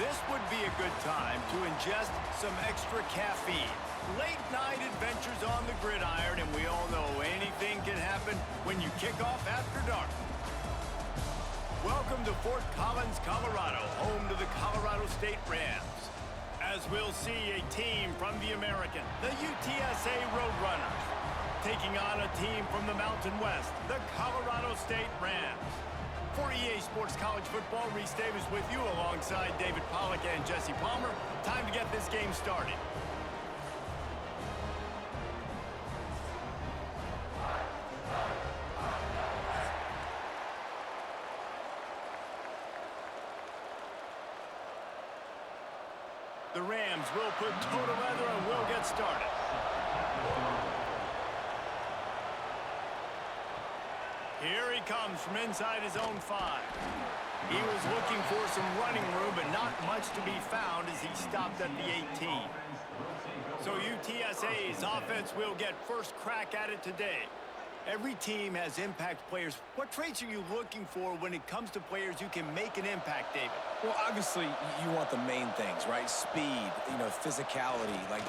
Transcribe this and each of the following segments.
This would be a good time to ingest some extra caffeine. Late night adventures on the gridiron, and we all know anything can happen when you kick off after dark. Welcome to Fort Collins, Colorado, home to the Colorado State Rams. As we'll see a team from the American, the UTSA Roadrunners, taking on a team from the Mountain West, the Colorado State Rams. For EA Sports College Football, Reese Davis with you alongside David Pollack and Jesse Palmer. Time to get this game started. The Rams will put total leather and will get started. Here he comes from inside his own 5. He was looking for some running room, but not much to be found as he stopped at the 18. So UTSA's offense will get first crack at it today. Every team has impact players. What traits are you looking for when it comes to players who can make an impact, David? Well, obviously, you want the main things, right? Speed, physicality, like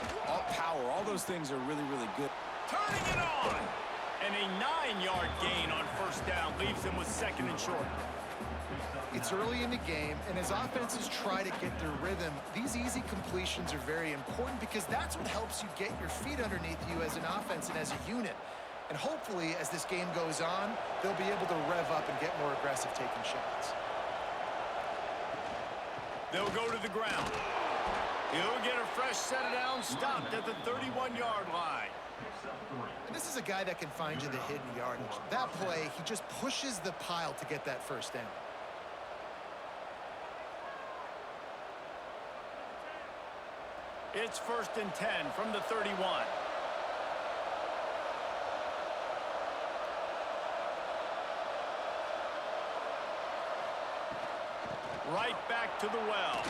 power. All those things are really, really good. Turning it on! And a 9-yard gain on first down leaves them with 2nd and short. It's early in the game, and as offenses try to get their rhythm, these easy completions are very important because that's what helps you get your feet underneath you as an offense and as a unit. And hopefully, as this game goes on, they'll be able to rev up and get more aggressive taking shots. They'll go to the ground. He'll get a fresh set down, stopped at the 31-yard line. And this is a guy that can find you the hidden yardage. That play, he just pushes the pile to get that first down. It's 1st and 10 from the 31. Right back to the well.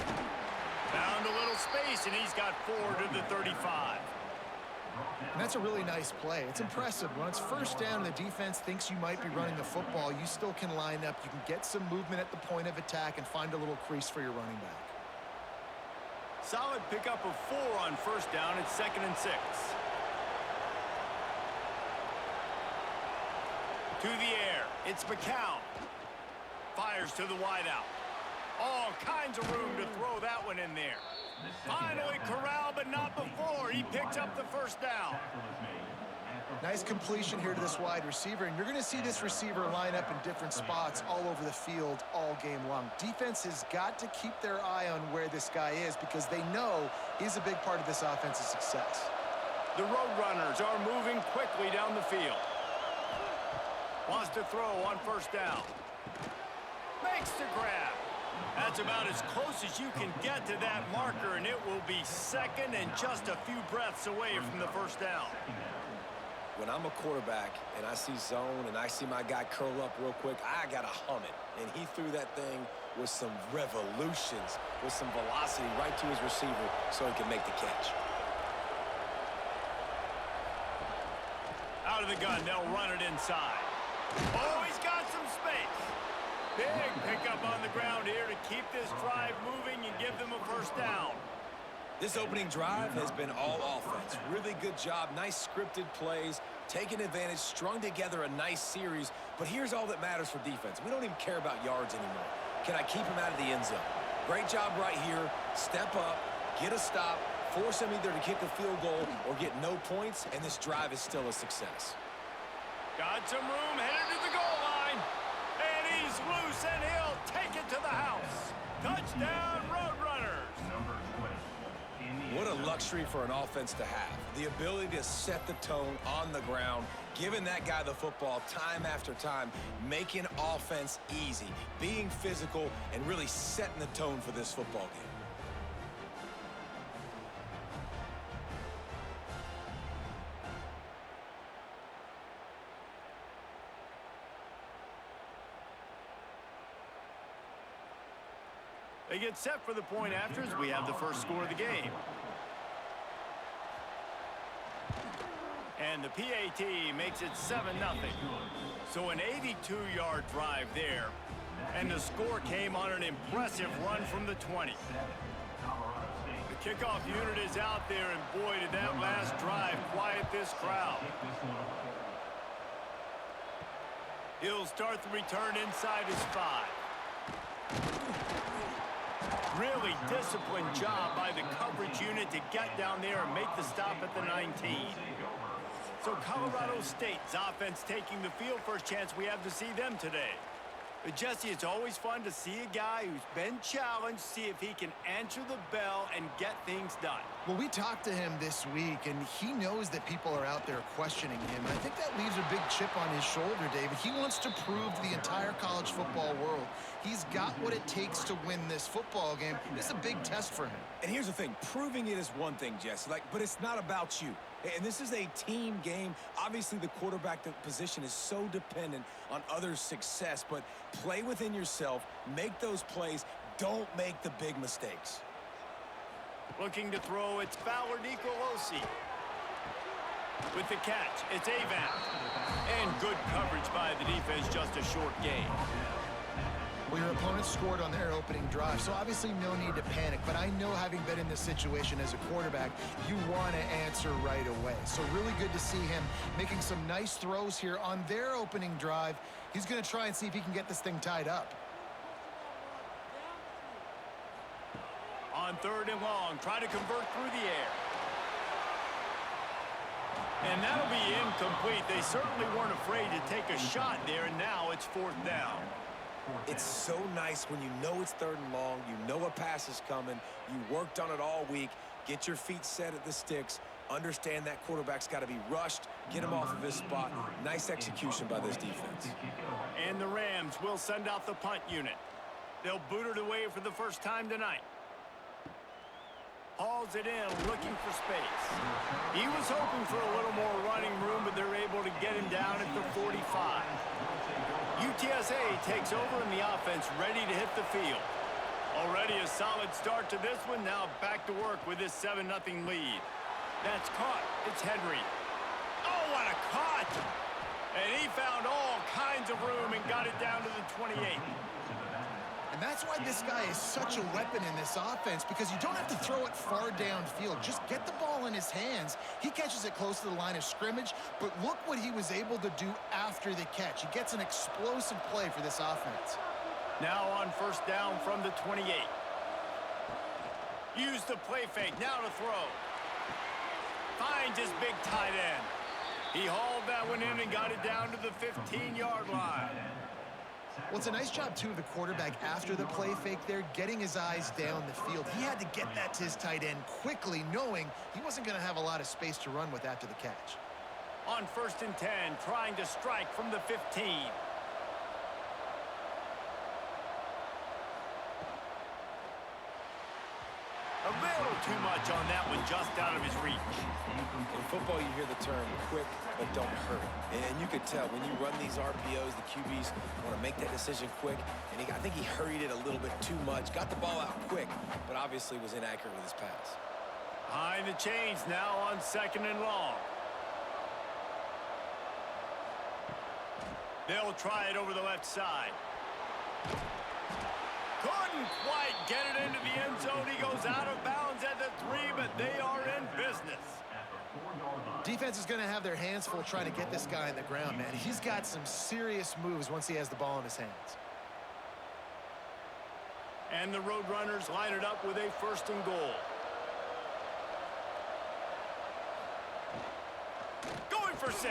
Found a little space, and he's got 4 to the 35. And that's a really nice play. It's impressive. When it's first down and the defense thinks you might be running the football, you still can line up. You can get some movement at the point of attack and find a little crease for your running back. Solid pickup of 4 on first down. It's 2nd and 6. To the air. It's McCown. Fires to the wideout. All kinds of room to throw that one in there. Finally corralled, but not before. He picks up the first down. Nice completion here to this wide receiver, and you're going to see this receiver line up in different spots all over the field all game long. Defense has got to keep their eye on where this guy is because they know he's a big part of this offense's success. The Roadrunners are moving quickly down the field. Wants to throw on first down. Makes the grab. That's about as close as you can get to that marker, and it will be 2nd and just a few breaths away from the first down. When I'm a quarterback and I see zone and I see my guy curl up real quick, I got to hum it. And he threw that thing with some revolutions, with some velocity right to his receiver so he can make the catch. Out of the gun, they'll run it inside. Oh, he's got some space. Big pickup on the ground here to keep this drive moving and give them a first down. This opening drive has been all offense. Really good job, nice scripted plays, taking advantage, strung together a nice series. But here's all that matters for defense. We don't even care about yards anymore. Can I keep him out of the end zone? Great job right here. Step up, get a stop, force him either to kick a field goal or get no points, and this drive is still a success. Got some room, headed to the goal line. And he's loose, and he'll take it to the house. Touchdown, Roadrunners. What a luxury for an offense to have. The ability to set the tone on the ground, giving that guy the football time after time, making offense easy, being physical, and really setting the tone for this football game. They get set for the point after as we have the first score of the game. And the PAT makes it 7-0. So an 82-yard drive there. And the score came on an impressive run from the 20. The kickoff unit is out there, and boy, did that last drive quiet this crowd. He'll start the return inside his 5. Really disciplined job by the coverage unit to get down there and make the stop at the 19. So Colorado State's offense taking the field. First chance we have to see them today. But Jesse, it's always fun to see a guy who's been challenged, see if he can answer the bell and get things done. Well, we talked to him this week, and he knows that people are out there questioning him. And I think that leaves a big chip on his shoulder, David. He wants to prove to the entire college football world he's got what it takes to win this football game. This is a big test for him. And here's the thing. Proving it is one thing, Jesse, but it's not about you. And this is a team game. Obviously, the quarterback position is so dependent on others' success, but play within yourself, make those plays, don't make the big mistakes. Looking to throw, it's Fowler Nicolosi. With the catch, it's Avant. And good coverage by the defense, just a short gain. Well, your opponent scored on their opening drive, so obviously no need to panic. But I know, having been in this situation as a quarterback, you want to answer right away. So really good to see him making some nice throws here on their opening drive. He's going to try and see if he can get this thing tied up. On 3rd and long, try to convert through the air. And that'll be incomplete. They certainly weren't afraid to take a shot there, and now it's 4th down. It's so nice when you know it's 3rd and long, you know a pass is coming, you worked on it all week, get your feet set at the sticks, understand that quarterback's got to be rushed, get him off of his spot. Nice execution by this defense. And the Rams will send out the punt unit. They'll boot it away for the first time tonight. Hauls it in, looking for space. He was hoping for a little more running room, but they're able to get him down at the 45. UTSA takes over in the offense, ready to hit the field. Already a solid start to this one. Now back to work with this 7-0 lead. That's caught. It's Henry. Oh, what a cut! And he found all kinds of room and got it down to the 28. And that's why this guy is such a weapon in this offense, because you don't have to throw it far downfield. Just get the ball in his hands. He catches it close to the line of scrimmage, but look what he was able to do after the catch. He gets an explosive play for this offense. Now on 1st down from the 28. Use the play fake, now to throw. Finds his big tight end. He hauled that one in and got it down to the 15-yard line. Well, it's a nice job, too, of the quarterback after the play fake there, getting his eyes down the field. He had to get that to his tight end quickly, knowing he wasn't going to have a lot of space to run with after the catch. On 1st and 10, trying to strike from the 15. A little too much on that one, just out of his reach. In football, you hear the term quick, but don't hurry. And you could tell when you run these RPOs, the QBs want to make that decision quick. And I think he hurried it a little bit too much. Got the ball out quick, but obviously was inaccurate with his pass. Behind the chains now on 2nd and long. They'll try it over the left side. Couldn't quite get it into the end zone. He goes out of bounds at the 3, but they are in business. Defense is going to have their hands full trying to get this guy on the ground, man. He's got some serious moves once he has the ball in his hands. And the Roadrunners line it up with a 1st and goal. Going for 6.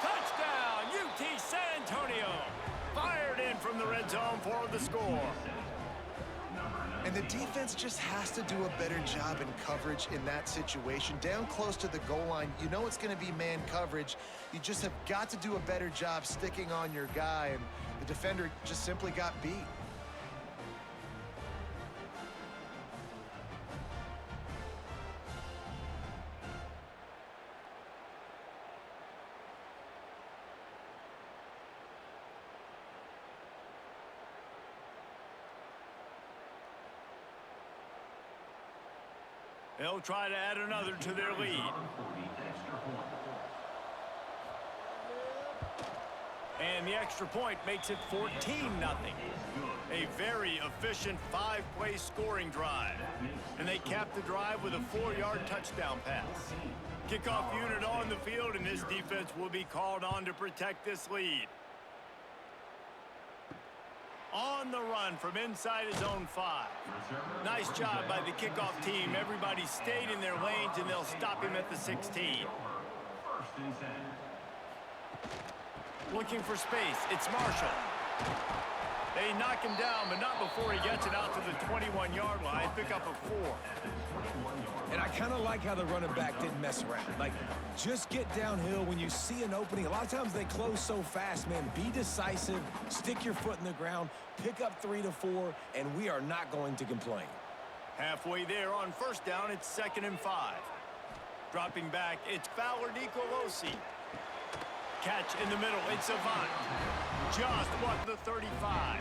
Touchdown, UT San Antonio. Fired in from the red zone for the score. And the defense just has to do a better job in coverage in that situation. Down close to the goal line, you know it's going to be man coverage. You just have got to do a better job sticking on your guy, and the defender just simply got beat. They'll try to add another to their lead. And the extra point makes it 14-0. A very efficient 5-play scoring drive. And they cap the drive with a 4-yard touchdown pass. Kickoff unit on the field, and this defense will be called on to protect this lead. On the run from inside his own 5. Nice job by the kickoff team. Everybody stayed in their lanes, and they'll stop him at the 16. Looking for space. It's Marshall. They knock him down, but not before he gets it out to the 21-yard line. Pick up a 4. And I kind of like how the running back didn't mess around. Like, just get downhill when you see an opening. A lot of times they close so fast, man. Be decisive, stick your foot in the ground, pick up 3 to 4, and we are not going to complain. Halfway there on first down, it's 2nd and 5. Dropping back, it's Fowler Nicolosi. Catch in the middle, it's Avant. Just what the 35.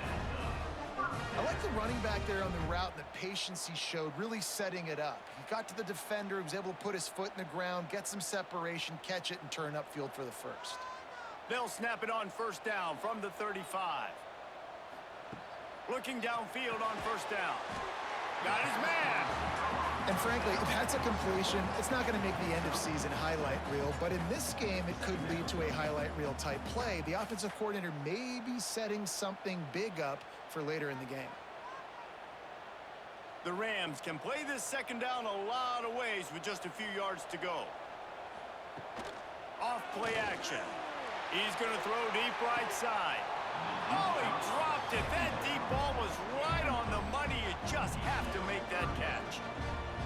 I like the running back there on the route and the patience he showed, really setting it up. He got to the defender, he was able to put his foot in the ground, get some separation, catch it, and turn upfield for the first. They'll snap it on first down from the 35. Looking downfield on first down. Got his man. And frankly, if that's a completion, it's not going to make the end of season highlight reel, but in this game, it could lead to a highlight reel type play. The offensive coordinator may be setting something big up for later in the game. The Rams can play this second down a lot of ways with just a few yards to go. Off play action. He's going to throw deep right side. Oh, he dropped it. That deep ball was right on the money. You just have to make that catch.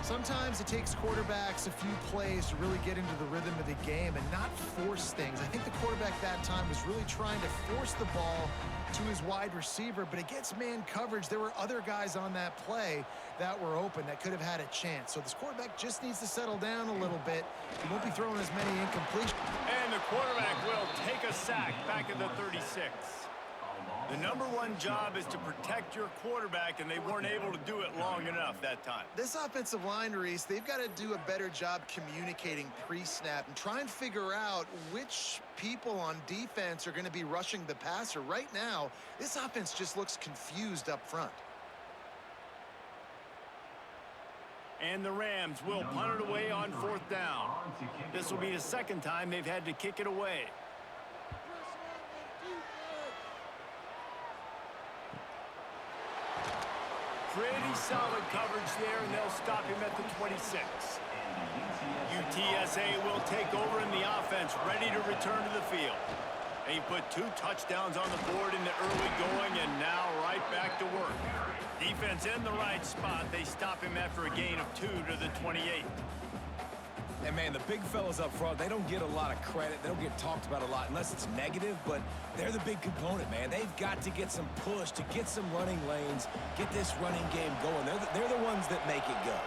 Sometimes it takes quarterbacks a few plays to really get into the rhythm of the game and not force things. I think the quarterback that time was really trying to force the ball to his wide receiver, but against man coverage, there were other guys on that play that were open that could have had a chance. So this quarterback just needs to settle down a little bit. He won't be throwing as many incompletions. And the quarterback will take a sack back at the 36. The number one job is to protect your quarterback, and they weren't able to do it long enough that time. This offensive line, Reese, they've got to do a better job communicating pre-snap and try and figure out which people on defense are going to be rushing the passer. Right now, this offense just looks confused up front. And the Rams will punt it away on fourth down. This will be the second time they've had to kick it away. Pretty solid coverage there, and they'll stop him at the 26. UTSA will take over in the offense, ready to return to the field. They put 2 touchdowns on the board in the early going, and now right back to work. Defense in the right spot. They stop him after a gain of 2 to the 28. And, man, the big fellas up front, they don't get a lot of credit. They don't get talked about a lot unless it's negative, but they're the big component, man. They've got to get some push, to get some running lanes, get this running game going. They're the ones that make it go.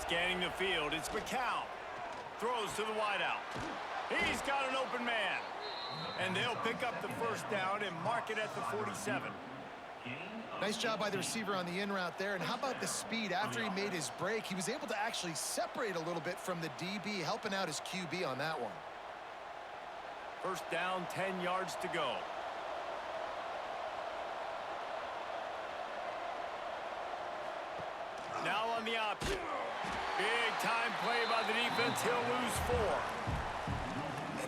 Scanning the field, it's McCown. Throws to the wideout. He's got an open man. And they'll pick up the first down and mark it at the 47. Nice job by the receiver on the in route there. And how about the speed? After he made his break, he was able to actually separate a little bit from the DB, helping out his QB on that one. First down, 10 yards to go. Now on the option. Big time play by the defense. He'll lose 4.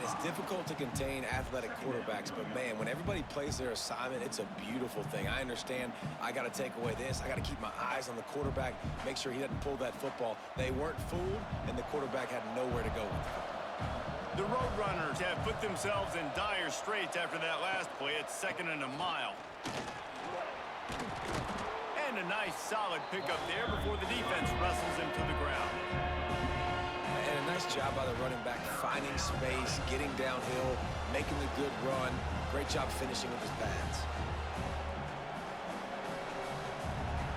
It's difficult to contain athletic quarterbacks, but, man, when everybody plays their assignment, it's a beautiful thing. I understand I got to take away this. I got to keep my eyes on the quarterback, make sure he doesn't pull that football. They weren't fooled, and the quarterback had nowhere to go with the football. The Roadrunners have put themselves in dire straits after that last play. It's 2nd and a mile. And a nice, solid pickup there before the defense wrestles him to the ground. And a nice job by the running back, finding space, getting downhill, making the good run. Great job finishing with his pads.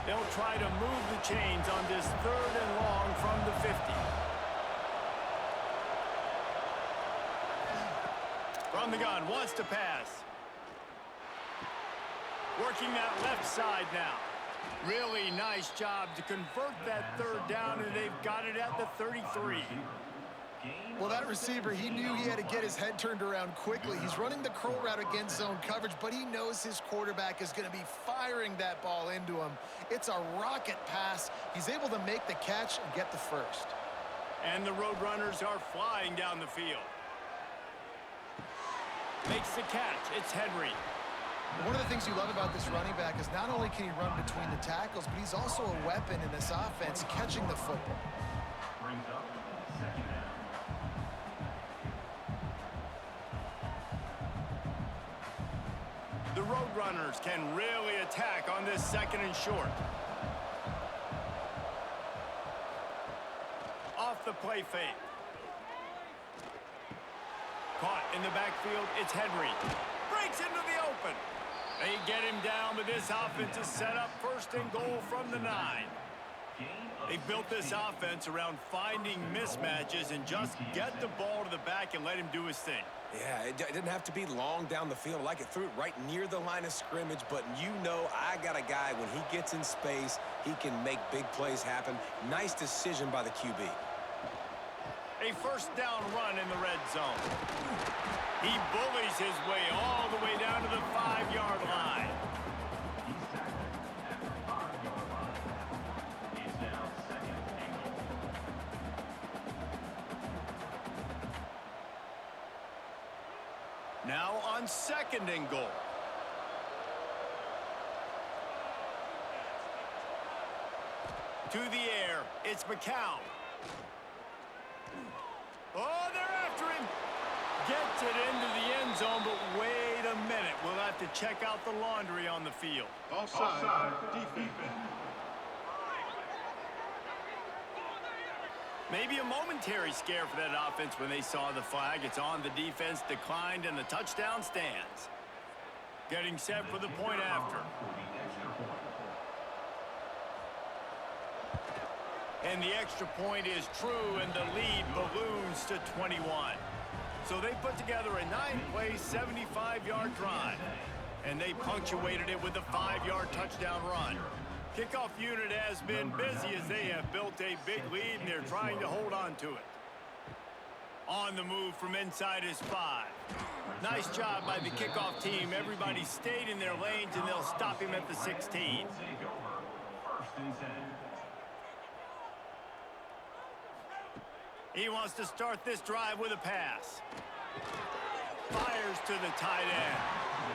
They'll try to move the chains on this 3rd and long from the 50. From the gun, wants to pass. Working that left side now. Really nice job to convert that 3rd down, and they've got it at the 33. Well, that receiver, he knew he had to get his head turned around quickly. He's running the curl route against zone coverage, but he knows his quarterback is going to be firing that ball into him. It's a rocket pass. He's able to make the catch and get the first. And the Roadrunners are flying down the field. Makes the catch. It's Henry. One of the things you love about this running back is not only can he run between the tackles, but he's also a weapon in this offense, catching the football. Brings up second down. The Roadrunners can really attack on this second and short. Off the play fake. Caught in the backfield, it's Henry. Breaks into the open. They get him down, but this offense is set up first and goal from the 9. They've built this offense around finding mismatches and just get the ball to the back and let him do his thing. Yeah, it didn't have to be long down the field. Like it threw it right near the line of scrimmage, but you know I got a guy, when he gets in space, he can make big plays happen. Nice decision by the QB. A first down run in the red zone. He bullies his way all the way down to the 5-yard line. He's tackled at the 5-yard line. It's now second and goal. Now on second and goal. To the air, it's McCown. Oh, they're after him. Gets it into the end zone, but wait a minute. We'll have to check out the laundry on the field. Offside defense. Maybe a momentary scare for that offense when they saw the flag. It's on, the defense declined, and the touchdown stands. Getting set for the point after. And the extra point is true, and the lead balloons to 21. So they put together a 9-play, 75-yard drive, and they punctuated it with a 5-yard touchdown run. Kickoff unit has been busy as they have built a big lead, and they're trying to hold on to it. On the move from inside his 5. Nice job by the kickoff team. Everybody stayed in their lanes, and they'll stop him at the 16. Take over. First and 10. He wants to start this drive with a pass. Fires to the tight end.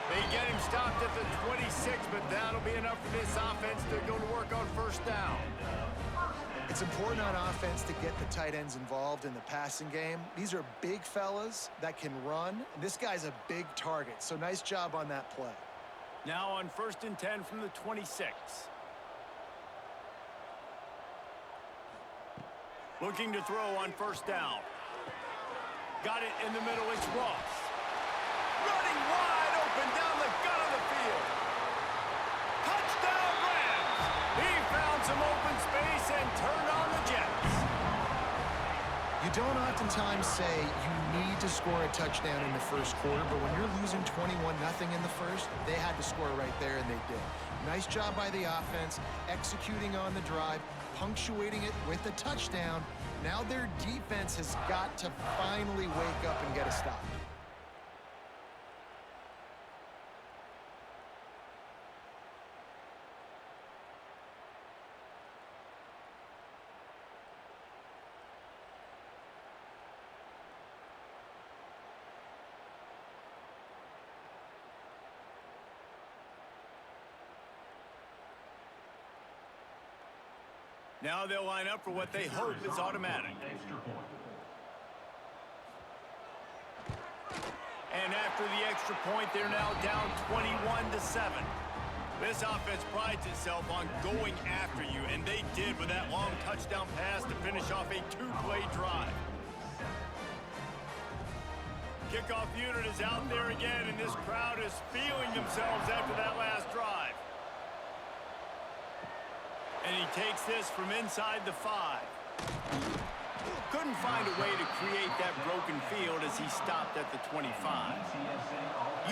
They get him stopped at the 26, but that'll be enough for this offense to go to work on first down. It's important on offense to get the tight ends involved in the passing game. These are big fellas that can run, and this guy's a big target, so nice job on that play. Now on first and 10 from the 26. Looking to throw on first down. Got it in the middle, it's Ross. Running wide open down the gut of the field. Touchdown Rams! He found some open space and turned on the Jets. You don't oftentimes say you need to score a touchdown in the first quarter, but when you're losing 21-0 in the first, they had to score right there, and they did. Nice job by the offense, executing on the drive, punctuating it with a touchdown. Now their defense has got to finally wake up and get a stop. Now they'll line up for what they hope is automatic. And after the extra point, they're now down 21-7. This offense prides itself on going after you, and they did with that long touchdown pass to finish off a 2-play drive. Kickoff unit is out there again, and this crowd is feeling themselves after that last drive. And he takes this from inside the 5. Couldn't find a way to create that broken field as he stopped at the 25.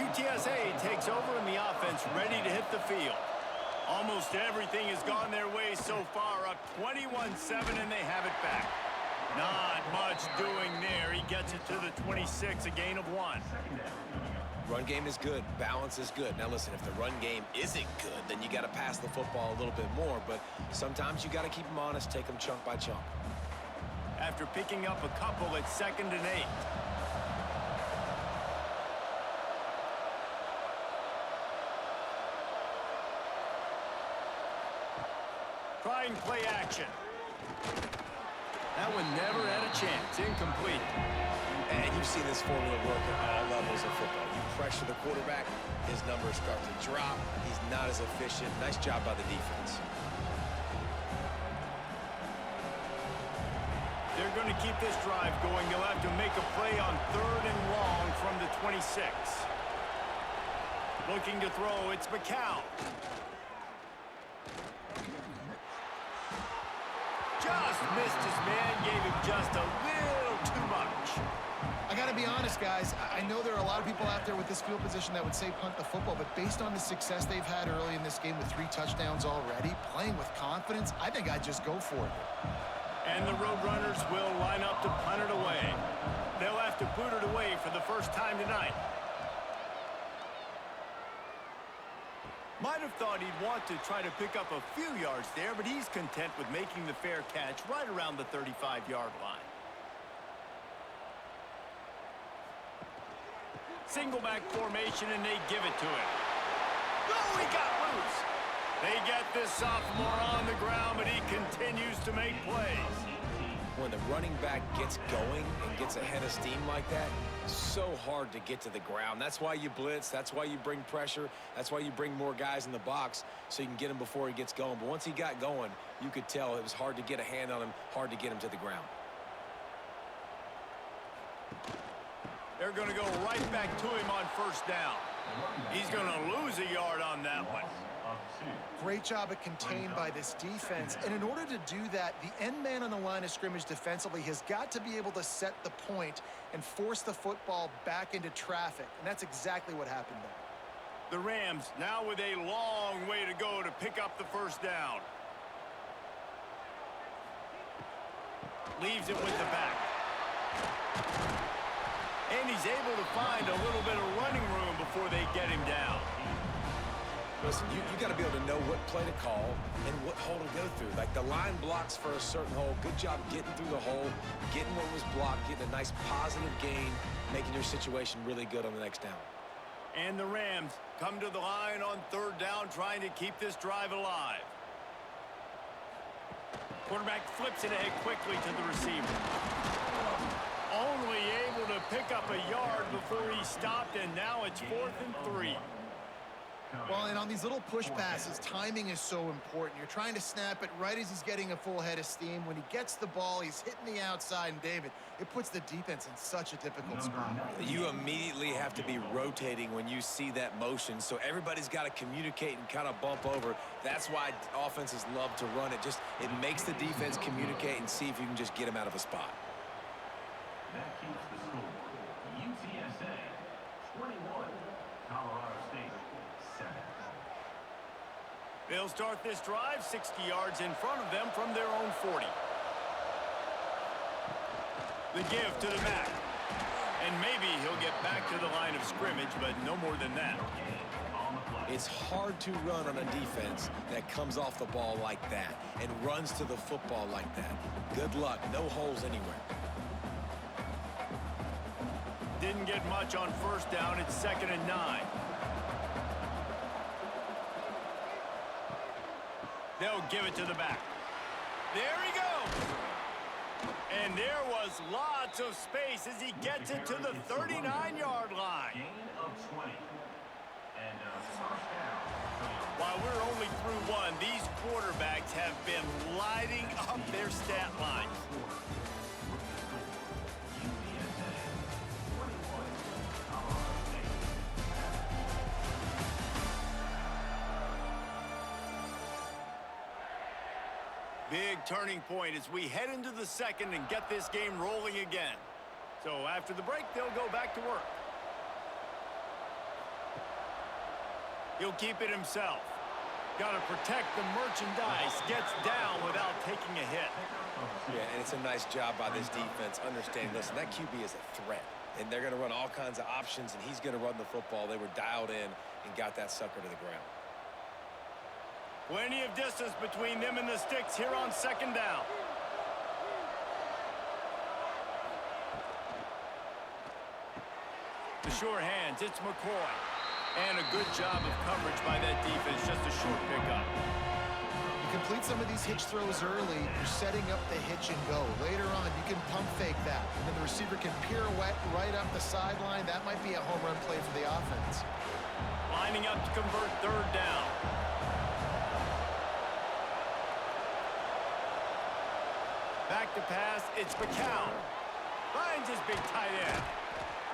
UTSA takes over and the offense ready to hit the field. Almost everything has gone their way so far, up 21-7, and they have it back. Not much doing there. He gets it to the 26, a gain of 1. Run game is good. Balance is good. Now, listen, if the run game isn't good, then you got to pass the football a little bit more. But sometimes you got to keep them honest, take them chunk by chunk. After picking up a couple, it's 2nd and 8. Trying play action. That one never had a chance. Incomplete. And you've seen this formula work at all levels of football. You pressure the quarterback, his numbers start to drop. He's not as efficient. Nice job by the defense. They're going to keep this drive going. They'll have to make a play on 3rd and long from the 26. Looking to throw, it's McCown. Just missed his man, gave him just a little too much. I got to be honest, guys. I know there are a lot of people out there with this field position that would say punt the football, but based on the success they've had early in this game with 3 touchdowns already, playing with confidence, I think I'd just go for it. And the Roadrunners will line up to punt it away. They'll have to boot it away for the first time tonight. Might have thought he'd want to try to pick up a few yards there, but he's content with making the fair catch right around the 35-yard line. Single back formation, and they give it to him. Oh, he got loose. They get this sophomore on the ground, but he continues to make plays. When the running back gets going and gets ahead of steam like that, so hard to get to the ground. That's why you blitz. That's why you bring pressure. That's why you bring more guys in the box so you can get him before he gets going. But once he got going, you could tell it was hard to get a hand on him, hard to get him to the ground. They're going to go right back to him on 1st down. He's going to lose a yard on that one. Great job at contained by this defense. And in order to do that, the end man on the line of scrimmage defensively has got to be able to set the point and force the football back into traffic. And that's exactly what happened there. The Rams now with a long way to go to pick up the 1st down. Leaves it with the back. And he's able to find a little bit of running room before they get him down. Listen, you got to be able to know what play to call and what hole to go through. Like the line blocks for a certain hole. Good job getting through the hole, getting what was blocked, getting a nice positive gain, making your situation really good on the next down. And the Rams come to the line on 3rd down, trying to keep this drive alive. Quarterback flips it ahead quickly to the receiver. Only able to pick up a yard before he stopped, and now it's 4th and 3. Well, and on these little push passes, timing is so important. You're trying to snap it right as he's getting a full head of steam. When he gets the ball, he's hitting the outside, and David, it puts the defense in such a difficult spot. You immediately have to be rotating when you see that motion, so everybody's got to communicate and kind of bump over. That's why offenses love to run it. It makes the defense communicate and see if you can just get him out of a spot. That keeps the score. UTSA 21, Colorado State 7. They'll start this drive 60 yards in front of them from their own 40. The give to the back. And maybe he'll get back to the line of scrimmage, but no more than that. It's hard to run on a defense that comes off the ball like that and runs to the football like that. Good luck. No holes anywhere. Didn't get much on 1st down. It's 2nd and 9. They'll give it to the back. There he goes. And there was lots of space as he gets it to the 39-yard line. Gain of 20. And first down. While we're only through one, these quarterbacks have been lighting up their stat lines. Big turning point as we head into the 2nd and get this game rolling again. So after the break, they'll go back to work. He'll keep it himself. Got to protect the merchandise. Gets down without taking a hit. Yeah, and it's a nice job by this defense. Understanding, listen, that QB is a threat. And they're going to run all kinds of options, and he's going to run the football. They were dialed in and got that sucker to the ground. Plenty of distance between them and the sticks here on second down. The sure hands, it's McCoy. And a good job of coverage by that defense, just a short pickup. You complete some of these hitch throws early, you're setting up the hitch and go. Later on, you can pump fake that, and then the receiver can pirouette right up the sideline. That might be a home run play for the offense. Lining up to convert third down. Back to pass, it's McCown. Finds his big tight end.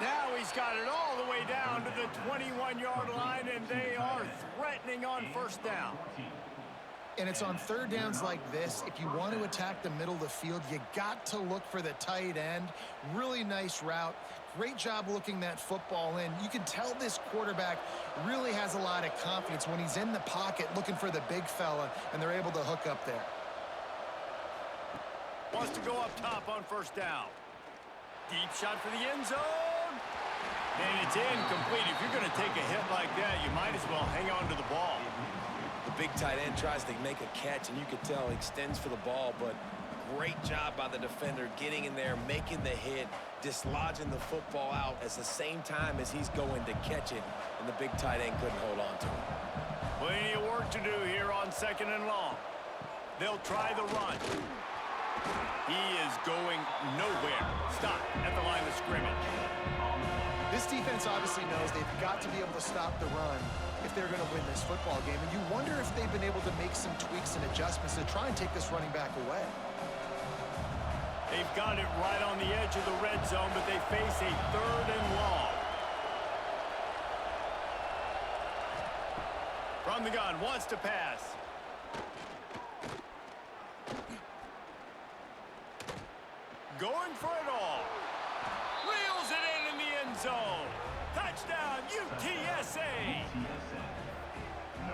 Now he's got it all the way down to the 21-yard line, and they are threatening on first down. And it's on third downs like this. If you want to attack the middle of the field, you got to look for the tight end. Really nice route. Great job looking that football in. You can tell this quarterback really has a lot of confidence when he's in the pocket looking for the big fella, and they're able to hook up there. Wants to go up top on first down. Deep shot for the end zone. And it's incomplete. If you're going to take a hit like that, you might as well hang on to the ball. The big tight end tries to make a catch, and you can tell he extends for the ball, but great job by the defender getting in there, making the hit, dislodging the football out at the same time as he's going to catch it, and the big tight end couldn't hold on to it. Plenty of work to do here on second and long. They'll try the run. He is going nowhere. Stop at the line of scrimmage. This defense obviously knows they've got to be able to stop the run if they're going to win this football game. And you wonder if they've been able to make some tweaks and adjustments to try and take this running back away. They've got it right on the edge of the red zone, but they face a third and long. From the gun, wants to pass. Going for it all. Reels it in the end zone. Touchdown, UTSA.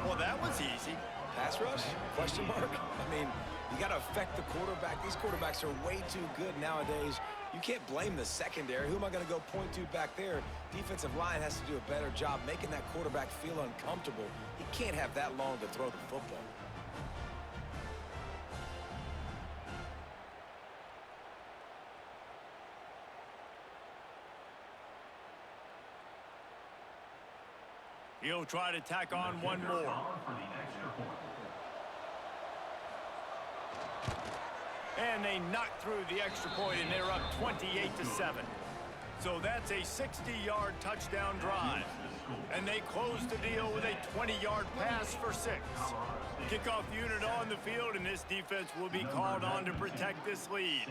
Well, that was easy. Pass rush? Question mark? I mean, you got to affect the quarterback. These quarterbacks are way too good nowadays. You can't blame the secondary. Who am I going to go point to back there? Defensive line has to do a better job making that quarterback feel uncomfortable. He can't have that long to throw the football. He'll try to tack on one more. And they knock through the extra point, and they're up 28-7. So that's a 60-yard touchdown drive. And they close the deal with a 20-yard pass for 6. Kickoff unit on the field, and this defense will be called on to protect this lead.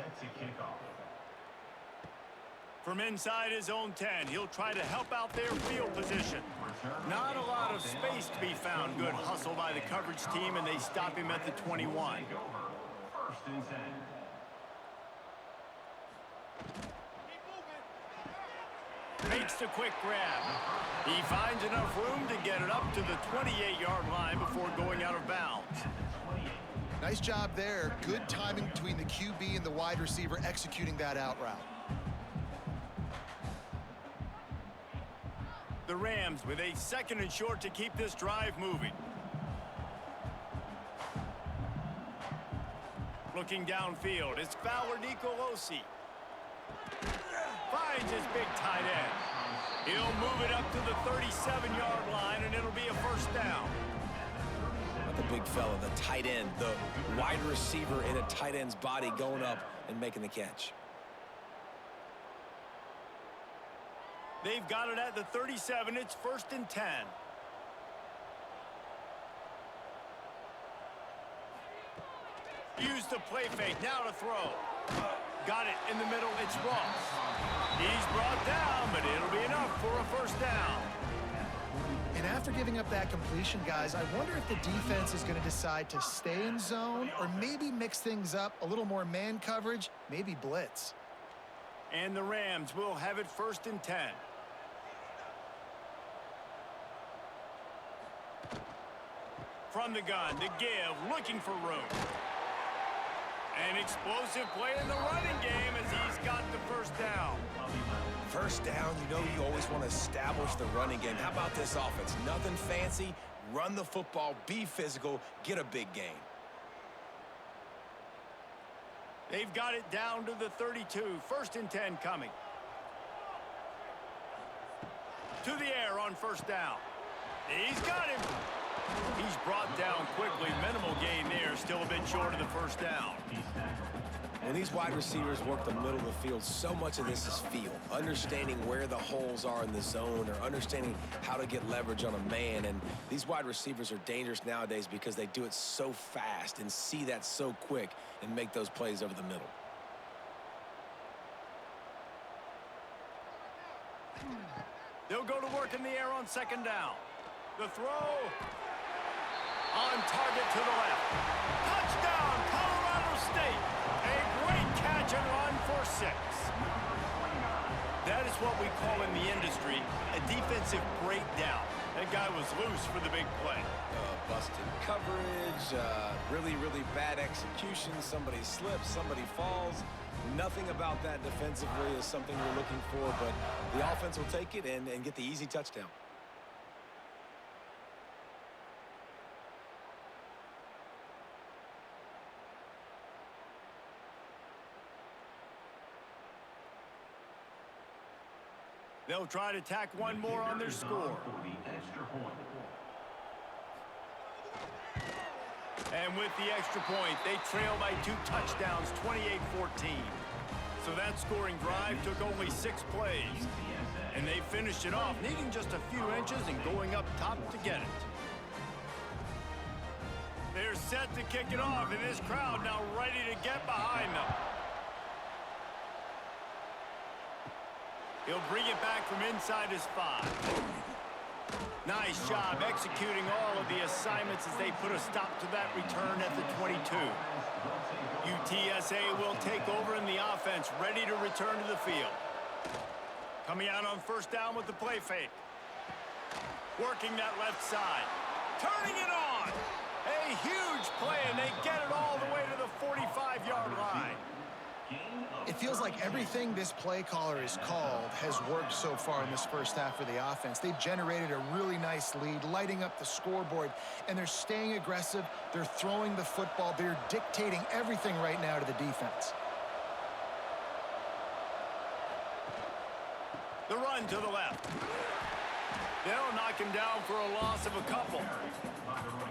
From inside his own 10, he'll try to help out their field position. Not a lot of space to be found. Good hustle by the coverage team, and they stop him at the 21. Makes the quick grab. He finds enough room to get it up to the 28-yard line before going out of bounds. Nice job there. Good timing between the QB and the wide receiver executing that out route. The Rams with a second and short to keep this drive moving. Looking downfield, it's Fowler Nicolosi. Finds his big tight end. He'll move it up to the 37-yard line, and it'll be a first down. Not the big fella, the tight end, the wide receiver in a tight end's body going up and making the catch. They've got it at the 37. It's 1st and 10. Use the play fake. Now to throw. Got it in the middle. It's Ross. He's brought down, but it'll be enough for a first down. And after giving up that completion, guys, I wonder if the defense is going to decide to stay in zone or maybe mix things up, a little more man coverage, maybe blitz. And the Rams will have it 1st and 10. from the gun to give, looking for room. An explosive play in the running game as he's got the first down. First down, you know you always want to establish the running game. How about this offense? Nothing fancy. Run the football, be physical, get a big gain. They've got it down to the 32. 1st and 10 coming. To the air on first down. He's got him. He's brought down quickly. Minimal gain there. Still a bit short of the first down. When these wide receivers work the middle of the field, so much of this is feel. Understanding where the holes are in the zone or understanding how to get leverage on a man. And these wide receivers are dangerous nowadays because they do it so fast and see that so quick and make those plays over the middle. They'll go to work in the air on 2nd down. The throw on target to the left. Touchdown, Colorado State. A great catch and run for 6. That is what we call in the industry a defensive breakdown. That guy was loose for the big play. Busted coverage, really, really bad execution. Somebody slips, somebody falls. Nothing about that defensively is something we're looking for, but the offense will take it and get the easy touchdown. They'll try to tack one more on their score. And with the extra point, they trail by 2 touchdowns, 28-14. So that scoring drive took only 6 plays. And they finished it off, needing just a few inches and going up top to get it. They're set to kick it off, and this crowd now ready to get behind them. He'll bring it back from inside his 5. Nice job executing all of the assignments as they put a stop to that return at the 22. UTSA will take over in the offense, ready to return to the field. Coming out on 1st down with the play fake. Working that left side. Turning it on. A huge play, and they get it all the way to the 45-yard line. It feels like everything this play caller has called has worked so far in this first half for the offense. They've generated a really nice lead, lighting up the scoreboard, and they're staying aggressive. They're throwing the football. They're dictating everything right now to the defense. The run to the left. They'll knock him down for a loss of a couple.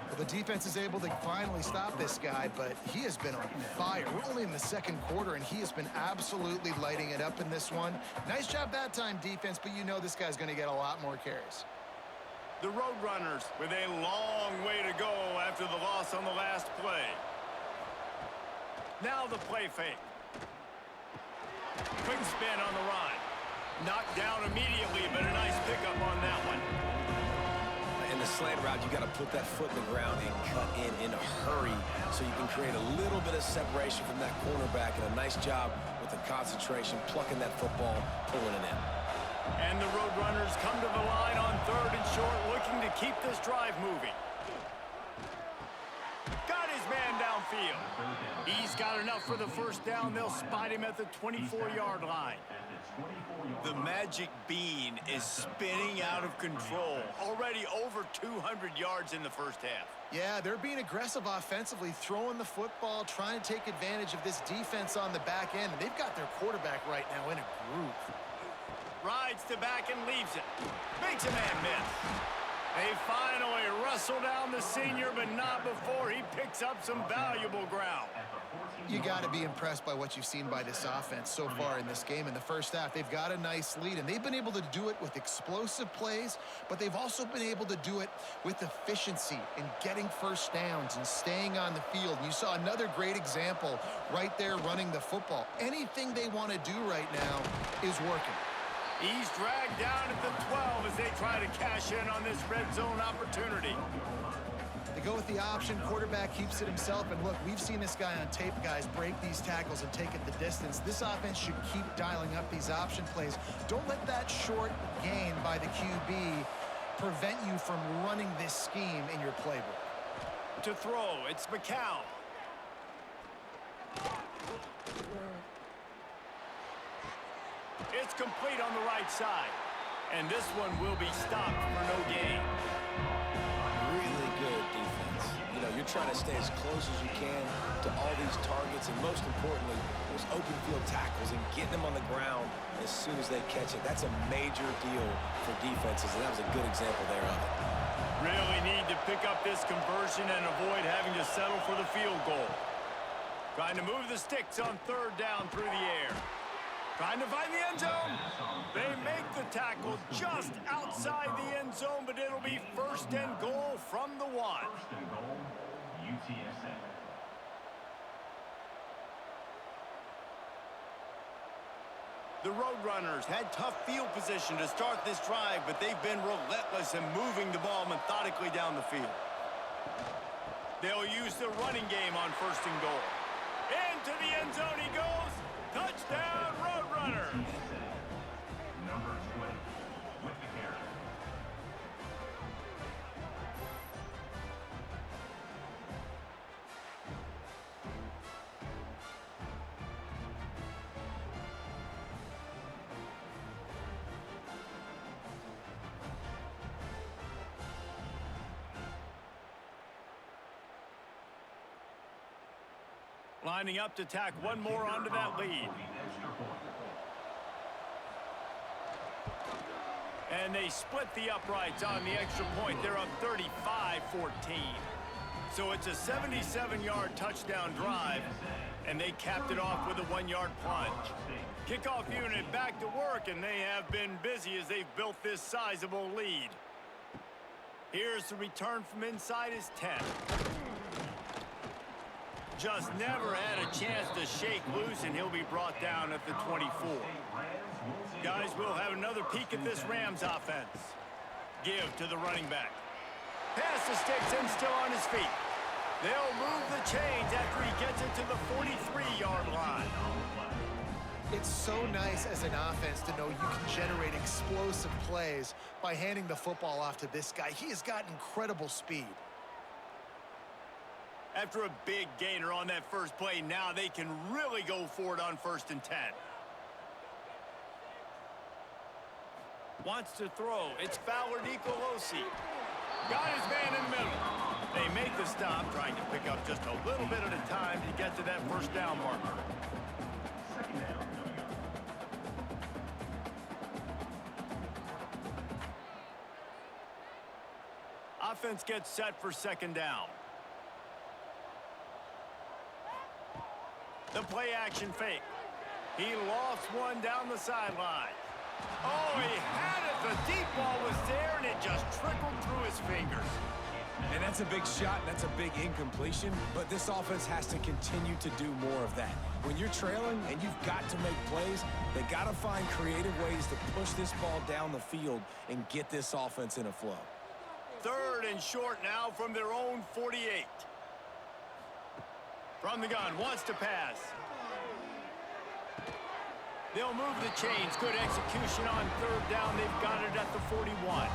Well, the defense is able to finally stop this guy, but he has been on fire. We're only in the 2nd quarter, and he has been absolutely lighting it up in this one. Nice job that time, defense, but you know this guy's going to get a lot more carries. The Roadrunners with a long way to go after the loss on the last play. Now the play fake. Quick spin on the run. Knocked down immediately, but a nice pickup on that one. In the slant route, you got to put that foot in the ground and cut in a hurry so you can create a little bit of separation from that cornerback, and a nice job with the concentration, plucking that football, pulling it in. And the Roadrunners come to the line on 3rd and short, looking to keep this drive moving. Got his man downfield. He's got enough for the first down. They'll spot him at the 24-yard line. The magic bean is spinning out of control. Already over 200 yards in the first half. Yeah, they're being aggressive offensively, throwing the football, trying to take advantage of this defense on the back end. And they've got their quarterback right now in a groove. Rides to back and leaves it. Makes a man miss. They finally wrestle down the senior, but not before he picks up some valuable ground. You got to be impressed by what you've seen by this offense so far in this game. In the first half, they've got a nice lead, and they've been able to do it with explosive plays, but they've also been able to do it with efficiency and getting first downs and staying on the field. And you saw another great example right there running the football. Anything they want to do right now is working. He's dragged down at the 12 as they try to cash in on this red zone opportunity. They go with the option. Quarterback keeps it himself. And look, we've seen this guy on tape, guys, break these tackles and take it the distance. This offense should keep dialing up these option plays. Don't let that short gain by the QB prevent you from running this scheme in your playbook. To throw, it's McCown. It's complete on the right side. And this one will be stopped for no gain. Really good defense. You know, you're trying to stay as close as you can to all these targets, and most importantly, those open field tackles and getting them on the ground as soon as they catch it. That's a major deal for defenses, and that was a good example there of it. Really need to pick up this conversion and avoid having to settle for the field goal. Trying to move the sticks on third down through the air. Trying to find the end zone. They make the tackle just outside the end zone, but it'll be first and goal from the 1. First and goal, UTSA. The Roadrunners had tough field position to start this drive, but they've been relentless in moving the ball methodically down the field. They'll use the running game on first and goal. Into the end zone he goes. Touchdown, Roadrunners. Number 20 with the carry. Lining up to tack one more onto that lead. And they split the uprights on the extra point. They're up 35-14. So it's a 77-yard touchdown drive, and they capped it off with a 1-yard plunge. Kickoff unit back to work, and they have been busy as they've built this sizable lead. Here's the return from inside his 10. Just never had a chance to shake loose, and he'll be brought down at the 24. Guys, we'll have another peek at this Rams offense. Give to the running back. Pass the sticks and still on his feet. They'll move the chains after he gets it to the 43-yard line. It's so nice as an offense to know you can generate explosive plays by handing the football off to this guy. He has got incredible speed. After a big gainer on that first play, now they can really go for it on first and 10. Wants to throw. It's Fowler Nicolosi. Got his man in the middle. They make the stop, trying to pick up just a little bit at a time to get to that first down marker. Second down. Offense gets set for second down. The play action fake. He lost one down the sideline. Oh, he had it. The deep ball was there, and it just trickled through his fingers. And that's a big shot, and that's a big incompletion, but this offense has to continue to do more of that. When you're trailing and you've got to make plays, they got to find creative ways to push this ball down the field and get this offense in a flow. Third and short now from their own 48. From the gun, wants to pass. They'll move the chains. Good execution on third down. They've got it at the 41.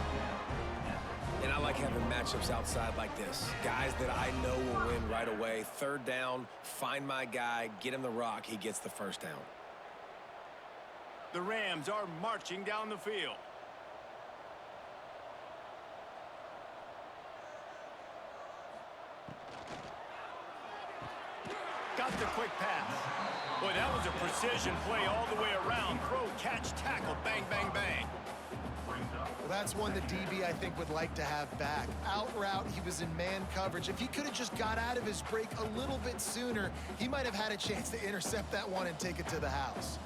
And I like having matchups outside like this. Guys that I know will win right away. Third down, find my guy, get him the rock, he gets the first down. The Rams are marching down the field. Got the quick pass. Boy, that was a precision play all the way around. Throw, catch, tackle, bang, bang, bang. Well, that's one the DB, I think, would like to have back. Out route, he was in man coverage. If he could have just got out of his break a little bit sooner, he might have had a chance to intercept that one and take it to the house.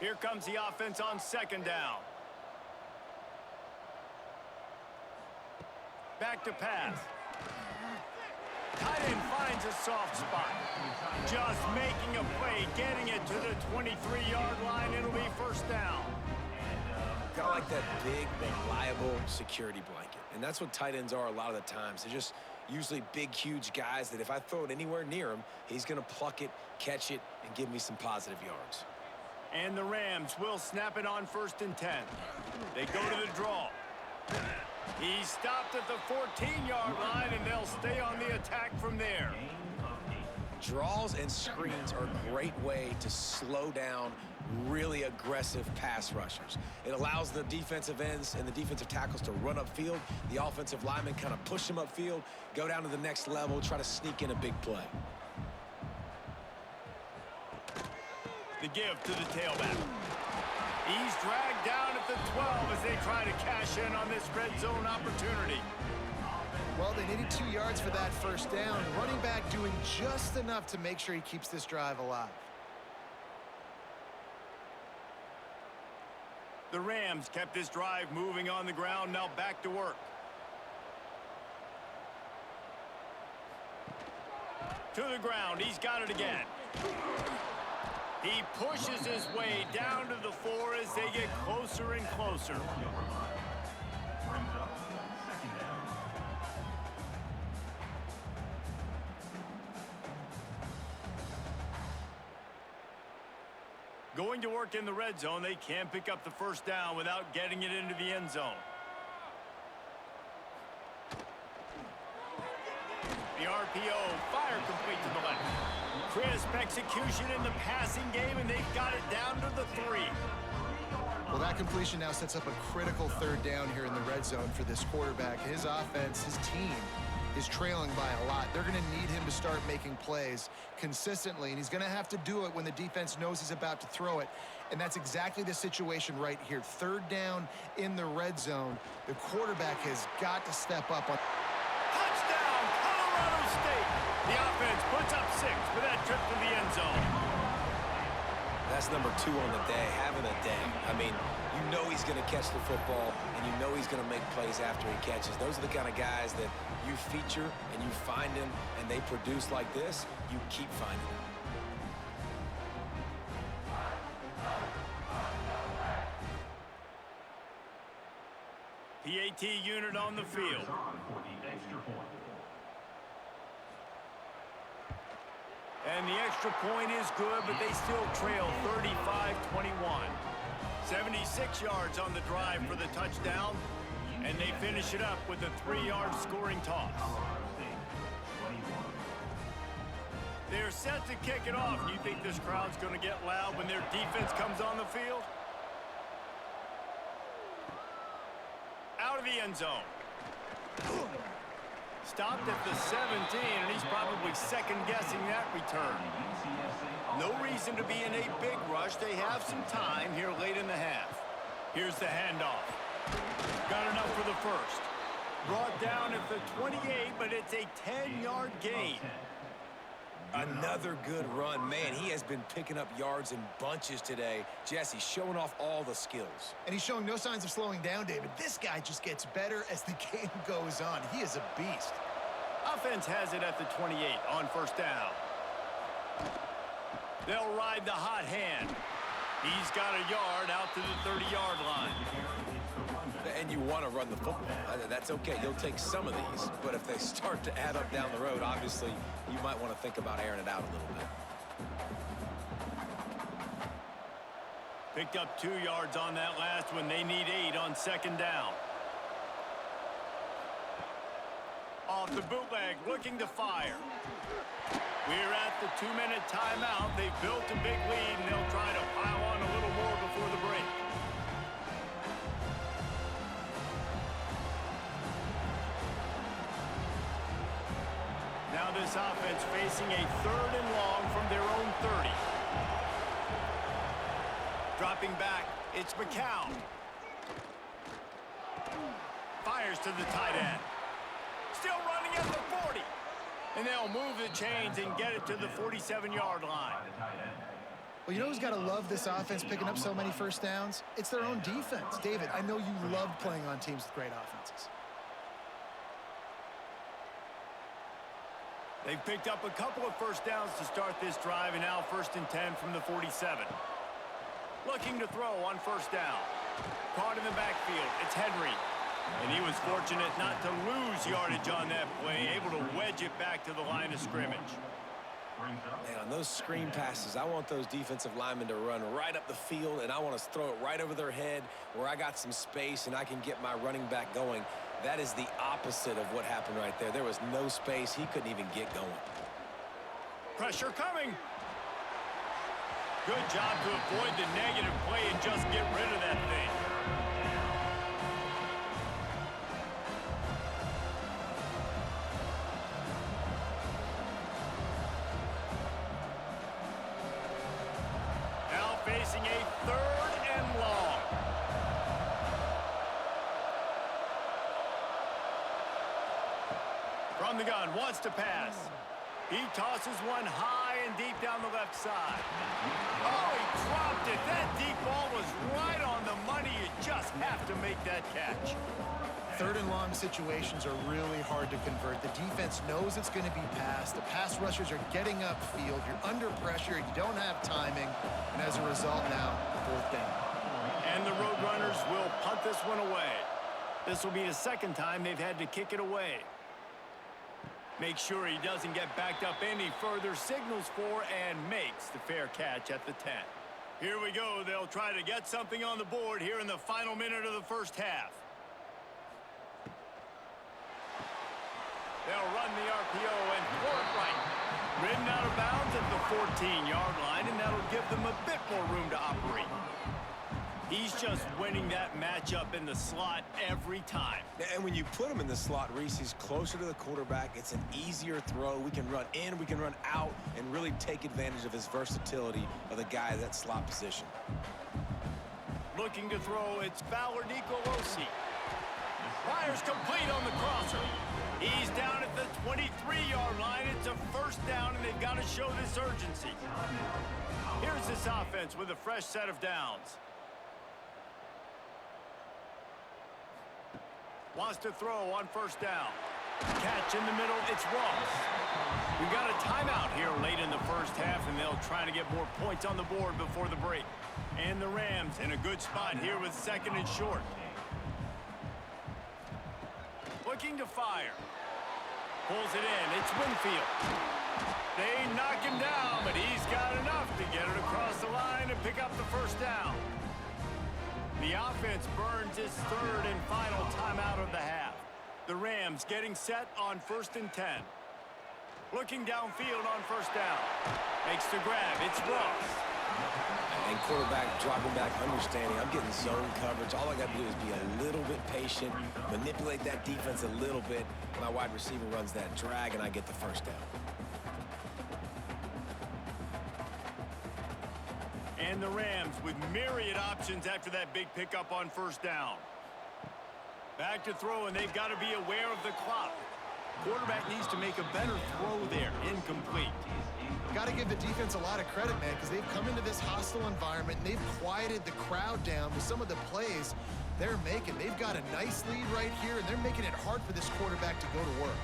Here comes the offense on second down. Back to pass. Tight end finds a soft spot. Just making a play, getting it to the 23-yard line. It'll be first down. Got like that big, reliable security blanket. And that's what tight ends are a lot of the times. They're just usually big, huge guys that if I throw it anywhere near him, he's going to pluck it, catch it, and give me some positive yards. And the Rams will snap it on first and 10. They go to the draw. He stopped at the 14-yard line, and they'll stay on the attack from there. Draws and screens are a great way to slow down really aggressive pass rushers. It allows the defensive ends and the defensive tackles to run upfield. The offensive linemen kind of push them upfield, go down to the next level, try to sneak in a big play. The give to the tailback. He's dragged down at the 12 as they try to cash in on this red zone opportunity. Well, they needed 2 yards for that first down. Running back doing just enough to make sure he keeps this drive alive. The Rams kept this drive moving on the ground, now back to work. To the ground, he's got it again. He pushes his way down to the 4 as they get closer and closer. Going to work in the red zone, they can't pick up the first down without getting it into the end zone. The RPO, fire complete to the left. Crisp execution in the passing game, and they've got it down to the 3. Well, that completion now sets up a critical third down here in the red zone for this quarterback. His offense, his team, is trailing by a lot. They're going to need him to start making plays consistently, and he's going to have to do it when the defense knows he's about to throw it. And that's exactly the situation right here. Third down in the red zone. The quarterback has got to step up on. Touchdown, Colorado State! The offense puts up 6 for that trip to the end zone. That's number 2 on the day, having a day. I mean, you know he's going to catch the football, and you know he's going to make plays after he catches. Those are the kind of guys that you feature and you find them, and they produce like this, you keep finding them. PAT unit on the field. And the extra point is good, but they still trail 35-21. 76 yards on the drive for the touchdown, and they finish it up with a 3-yard scoring toss. They're set to kick it off. You think this crowd's going to get loud when their defense comes on the field? Out of the end zone. Stopped at the 17, and he's probably second-guessing that return. No reason to be in a big rush. They have some time here late in the half. Here's the handoff. Got enough for the first. Brought down at the 28, but it's a 10-yard gain. Another good run. Man, he has been picking up yards in bunches today. Jesse, showing off all the skills. And he's showing no signs of slowing down, David. This guy just gets better as the game goes on. He is a beast. Offense has it at the 28 on first down. They'll ride the hot hand. He's got a yard out to the 30-yard line. And you want to run the football. That's okay. You'll take some of these. But if they start to add up down the road, obviously, you might want to think about airing it out a little bit. Picked up 2 yards on that last one. They need 8 on second down. Off the bootleg, looking to fire. We're at the 2-minute timeout. They've built a big lead, and they'll try to pile on a little more before the break. Now this offense facing a 3rd and long from their own 30. Dropping back, it's McCown. Fires to the tight end. Still running at the 40. And they'll move the chains and get it to the 47-yard line. Well, you know who's got to love this offense picking up so many first downs? It's their own defense. David, I know you love playing on teams with great offenses. They've picked up a couple of first downs to start this drive, and now 1st and 10 from the 47. Looking to throw on first down. Caught in the backfield. It's Henry. And he was fortunate not to lose yardage on that play, able to wedge it back to the line of scrimmage. Brings up. Man, on those screen passes, I want those defensive linemen to run right up the field, and I want to throw it right over their head where I got some space and I can get my running back going. That is the opposite of what happened right there. There was no space. He couldn't even get going. Pressure coming. Good job to avoid the negative play and just get rid of that thing. Now facing a 3rd and long. From the gun, wants to pass. He tosses one high and deep down the left side. Oh, he dropped it. That deep ball was right on the money. You just have to make that catch. 3rd and long situations are really hard to convert. The defense knows it's going to be passed. The pass rushers are getting upfield. You're under pressure. You don't have timing. And as a result now, 4th down. And the Roadrunners will punt this one away. This will be the 2nd time they've had to kick it away. Make sure he doesn't get backed up any further, signals for and makes the fair catch at the 10. Here we go. They'll try to get something on the board here in the final minute of the 1st half. They'll run the RPO and throw it right. Ridden out of bounds at the 14-yard line, and that'll give them a bit more room to operate. He's just winning that matchup in the slot every time. And when you put him in the slot, Reese, he's closer to the quarterback. It's an easier throw. We can run in, we can run out, and really take advantage of his versatility of the guy at that slot position. Looking to throw, it's Fowler Nicolosi. Fires complete on the crosser. He's down at the 23-yard line. It's a 1st down, and they've got to show this urgency. Here's this offense with a fresh set of downs. Wants to throw on 1st down. Catch in the middle, it's Ross. We've got a timeout here late in the 1st half, and they'll try to get more points on the board before the break. And the Rams in a good spot here with 2nd and short. Looking to fire. Pulls it in, it's Winfield. They knock him down, but he's got enough to get it across the line and pick up the 1st down. The offense burns its 3rd and final timeout of the half. The Rams getting set on 1st and 10. Looking downfield on 1st down. Makes the grab. It's Ross. And quarterback dropping back, understanding I'm getting zone coverage. All I got to do is be a little bit patient, manipulate that defense a little bit. My wide receiver runs that drag, and I get the 1st down. And the Rams with myriad options after that big pickup on 1st down. Back to throw, and they've got to be aware of the clock. Quarterback needs to make a better throw there. Incomplete. Got to give the defense a lot of credit, man, because they've come into this hostile environment, and they've quieted the crowd down with some of the plays they're making. They've got a nice lead right here, and they're making it hard for this quarterback to go to work.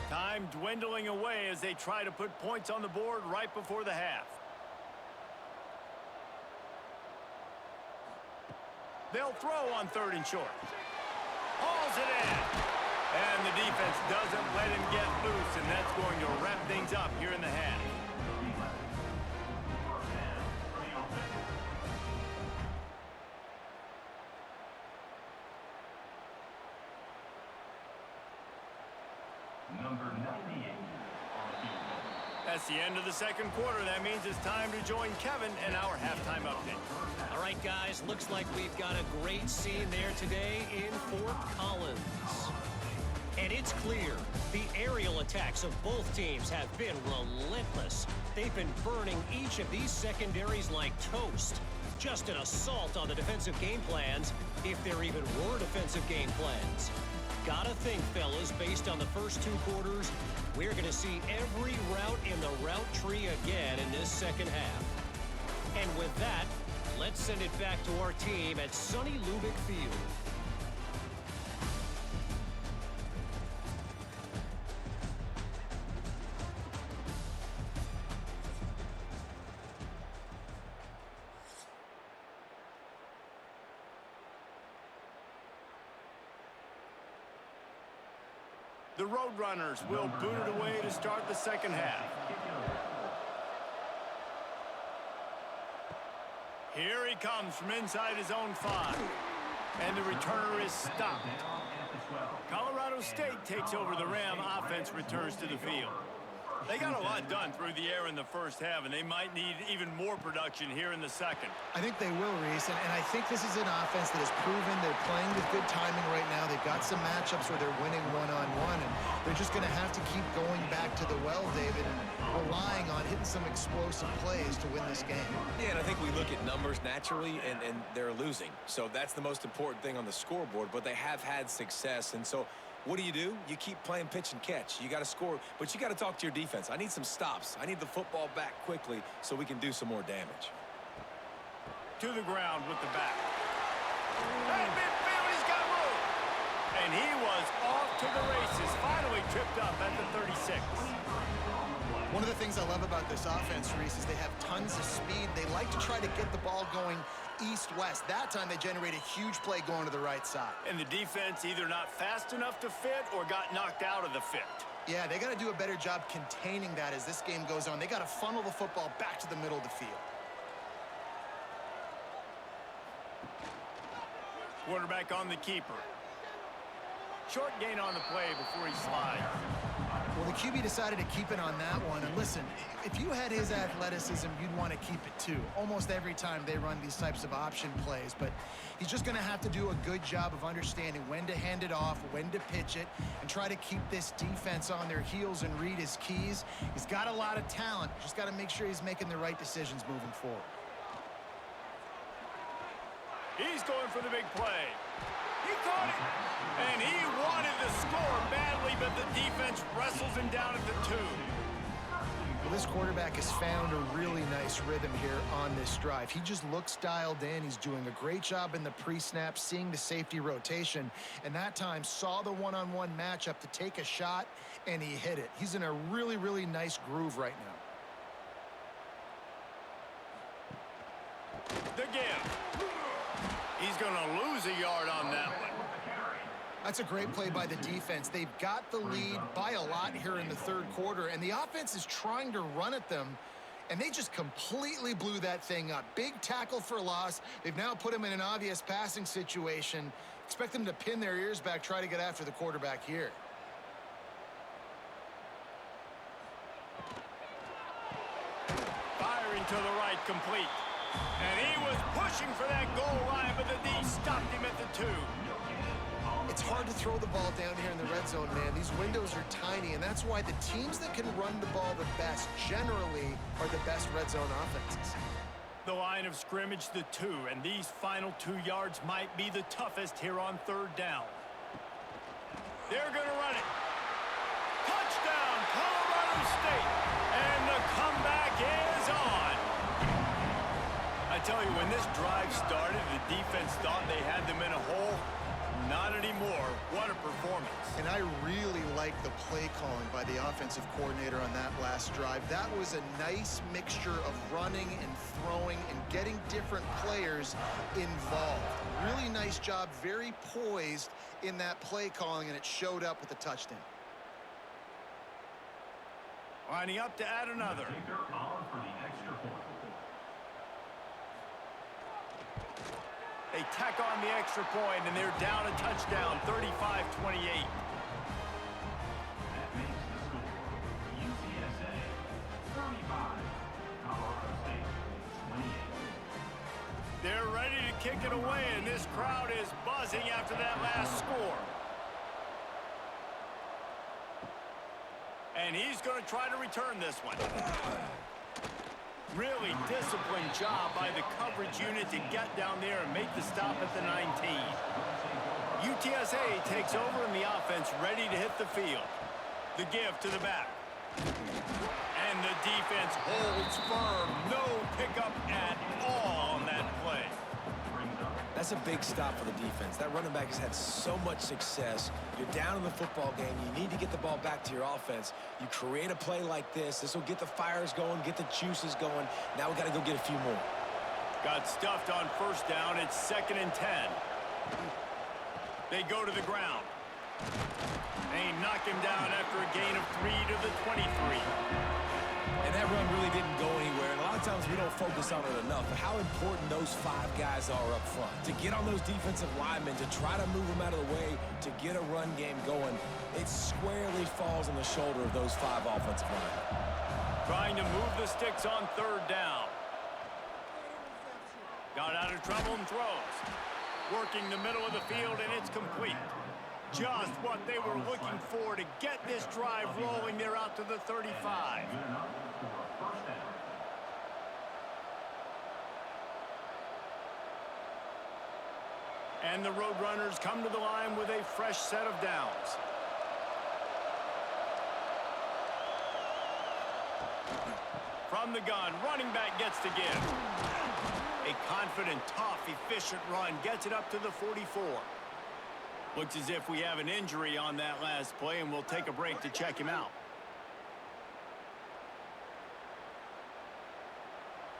Time dwindling away as they try to put points on the board right before the half. They'll throw on 3rd and short. Hauls it in. And the defense doesn't let him get loose, and that's going to wrap things up here in the half. Number 98 on the field. That's the end of the 2nd quarter. That means it's time to join Kevin in our halftime update. All right, guys, looks like we've got a great scene there today in Fort Collins. And it's clear the aerial attacks of both teams have been relentless. They've been burning each of these secondaries like toast. Just an assault on the defensive game plans, if there even were defensive game plans. Gotta think, fellas, based on the first 2 quarters, we're going to see every route in the route tree again in this 2nd half. And with that, let's send it back to our team at sunny Lubick Field. The Roadrunners will boot it away to start the 2nd half. Here he comes from inside his own 5. And the returner is stopped. Colorado State takes over the Ram. Offense returns to the field. They got a lot done through the air in the first half, and they might need even more production here in the second. I think they will, Reese, and I think this is an offense that has proven they're playing with good timing right now. They've got some matchups where they're winning one-on-one, and they're just going to have to keep going back to the well, David, and relying on hitting some explosive plays to win this game. Yeah, and I think we look at numbers naturally, and they're losing. So that's the most important thing on the scoreboard, but they have had success, and so what do? You keep playing pitch and catch. You got to score, but you got to talk to your defense. I need some stops. I need the football back quickly so we can do some more damage. To the ground with the back. And midfield, he's got room. And he was off to the races, finally tripped up at the 36. One of the things I love about this offense, Reese, is they have tons of speed. They like to try to get the ball going east-west. That time they generate a huge play going to the right side. And the defense either not fast enough to fit or got knocked out of the fit. Yeah, they got to do a better job containing that as this game goes on. They got to funnel the football back to the middle of the field. Quarterback on the keeper. Short gain on the play before he slides. Well, the QB decided to keep it on that one. And listen, if you had his athleticism, you'd want to keep it too. Almost every time they run these types of option plays. But he's just going to have to do a good job of understanding when to hand it off, when to pitch it, and try to keep this defense on their heels and read his keys. He's got a lot of talent. Just got to make sure he's making the right decisions moving forward. He's going for the big play. He caught it. And he wanted to score badly, but the defense wrestles him down at the 2. Well, this quarterback has found a really nice rhythm here on this drive. He just looks dialed in. He's doing a great job in the pre-snap, seeing the safety rotation, and that time saw the one-on-one matchup to take a shot, and he hit it. He's in a really, really nice groove right now. The give. He's going to lose a yard on that one. That's a great play by the defense. They've got the lead by a lot here in the third quarter, and the offense is trying to run at them, and they just completely blew that thing up. Big tackle for loss. They've now put him in an obvious passing situation. Expect them to pin their ears back, try to get after the quarterback here. Firing to the right, complete. And he was pushing for that goal line, but the D stopped him at the 2. It's hard to throw the ball down here in the red zone, man. These windows are tiny, and that's why the teams that can run the ball the best generally are the best red zone offenses. The line of scrimmage, the 2, and these final 2 yards might be the toughest here on third down. They're going to run it. Touchdown, Colorado State. And the comeback is on. I tell you, when this drive started, the defense thought they had them in a hole. Not anymore. What a performance. And I really like the play calling by the offensive coordinator on that last drive. That was a nice mixture of running and throwing and getting different players involved. Really nice job, very poised in that play calling, and it showed up with a touchdown. Lining up to add another. They tack on the extra point, and they're down a touchdown, 35-28. That makes the score UTSA 35, Colorado State 28. They're ready to kick it away, and this crowd is buzzing after that last score. And he's going to try to return this one. Really disciplined job by the coverage unit to get down there and make the stop at the 19. UTSA takes over in the offense, ready to hit the field. The give to the back. And the defense holds firm. No pickup at all on that play. That's a big stop for the defense. That running back has had so much success. You're down in the football game. You need to get the ball back to your offense. You create a play like this. This will get the fires going, get the juices going. Now we got to go get a few more. Got stuffed on first down. It's 2nd and 10. They go to the ground. They knock him down after a gain of 3 to the 23. And that run really didn't go anywhere. And a lot of times we don't focus on it enough. But how important those 5 guys are up front. To get on those defensive linemen, to try to move them out of the way, to get a run game going, it squarely falls on the shoulder of those 5 offensive linemen. Trying to move the sticks on 3rd down. Got out of trouble and throws. Working the middle of the field, and it's complete. Just what they were looking for to get this drive rolling. They're out to the 35. And the Roadrunners come to the line with a fresh set of downs. From the gun, running back gets to give. A confident, tough, efficient run gets it up to the 44. Looks as if we have an injury on that last play, and we'll take a break to check him out.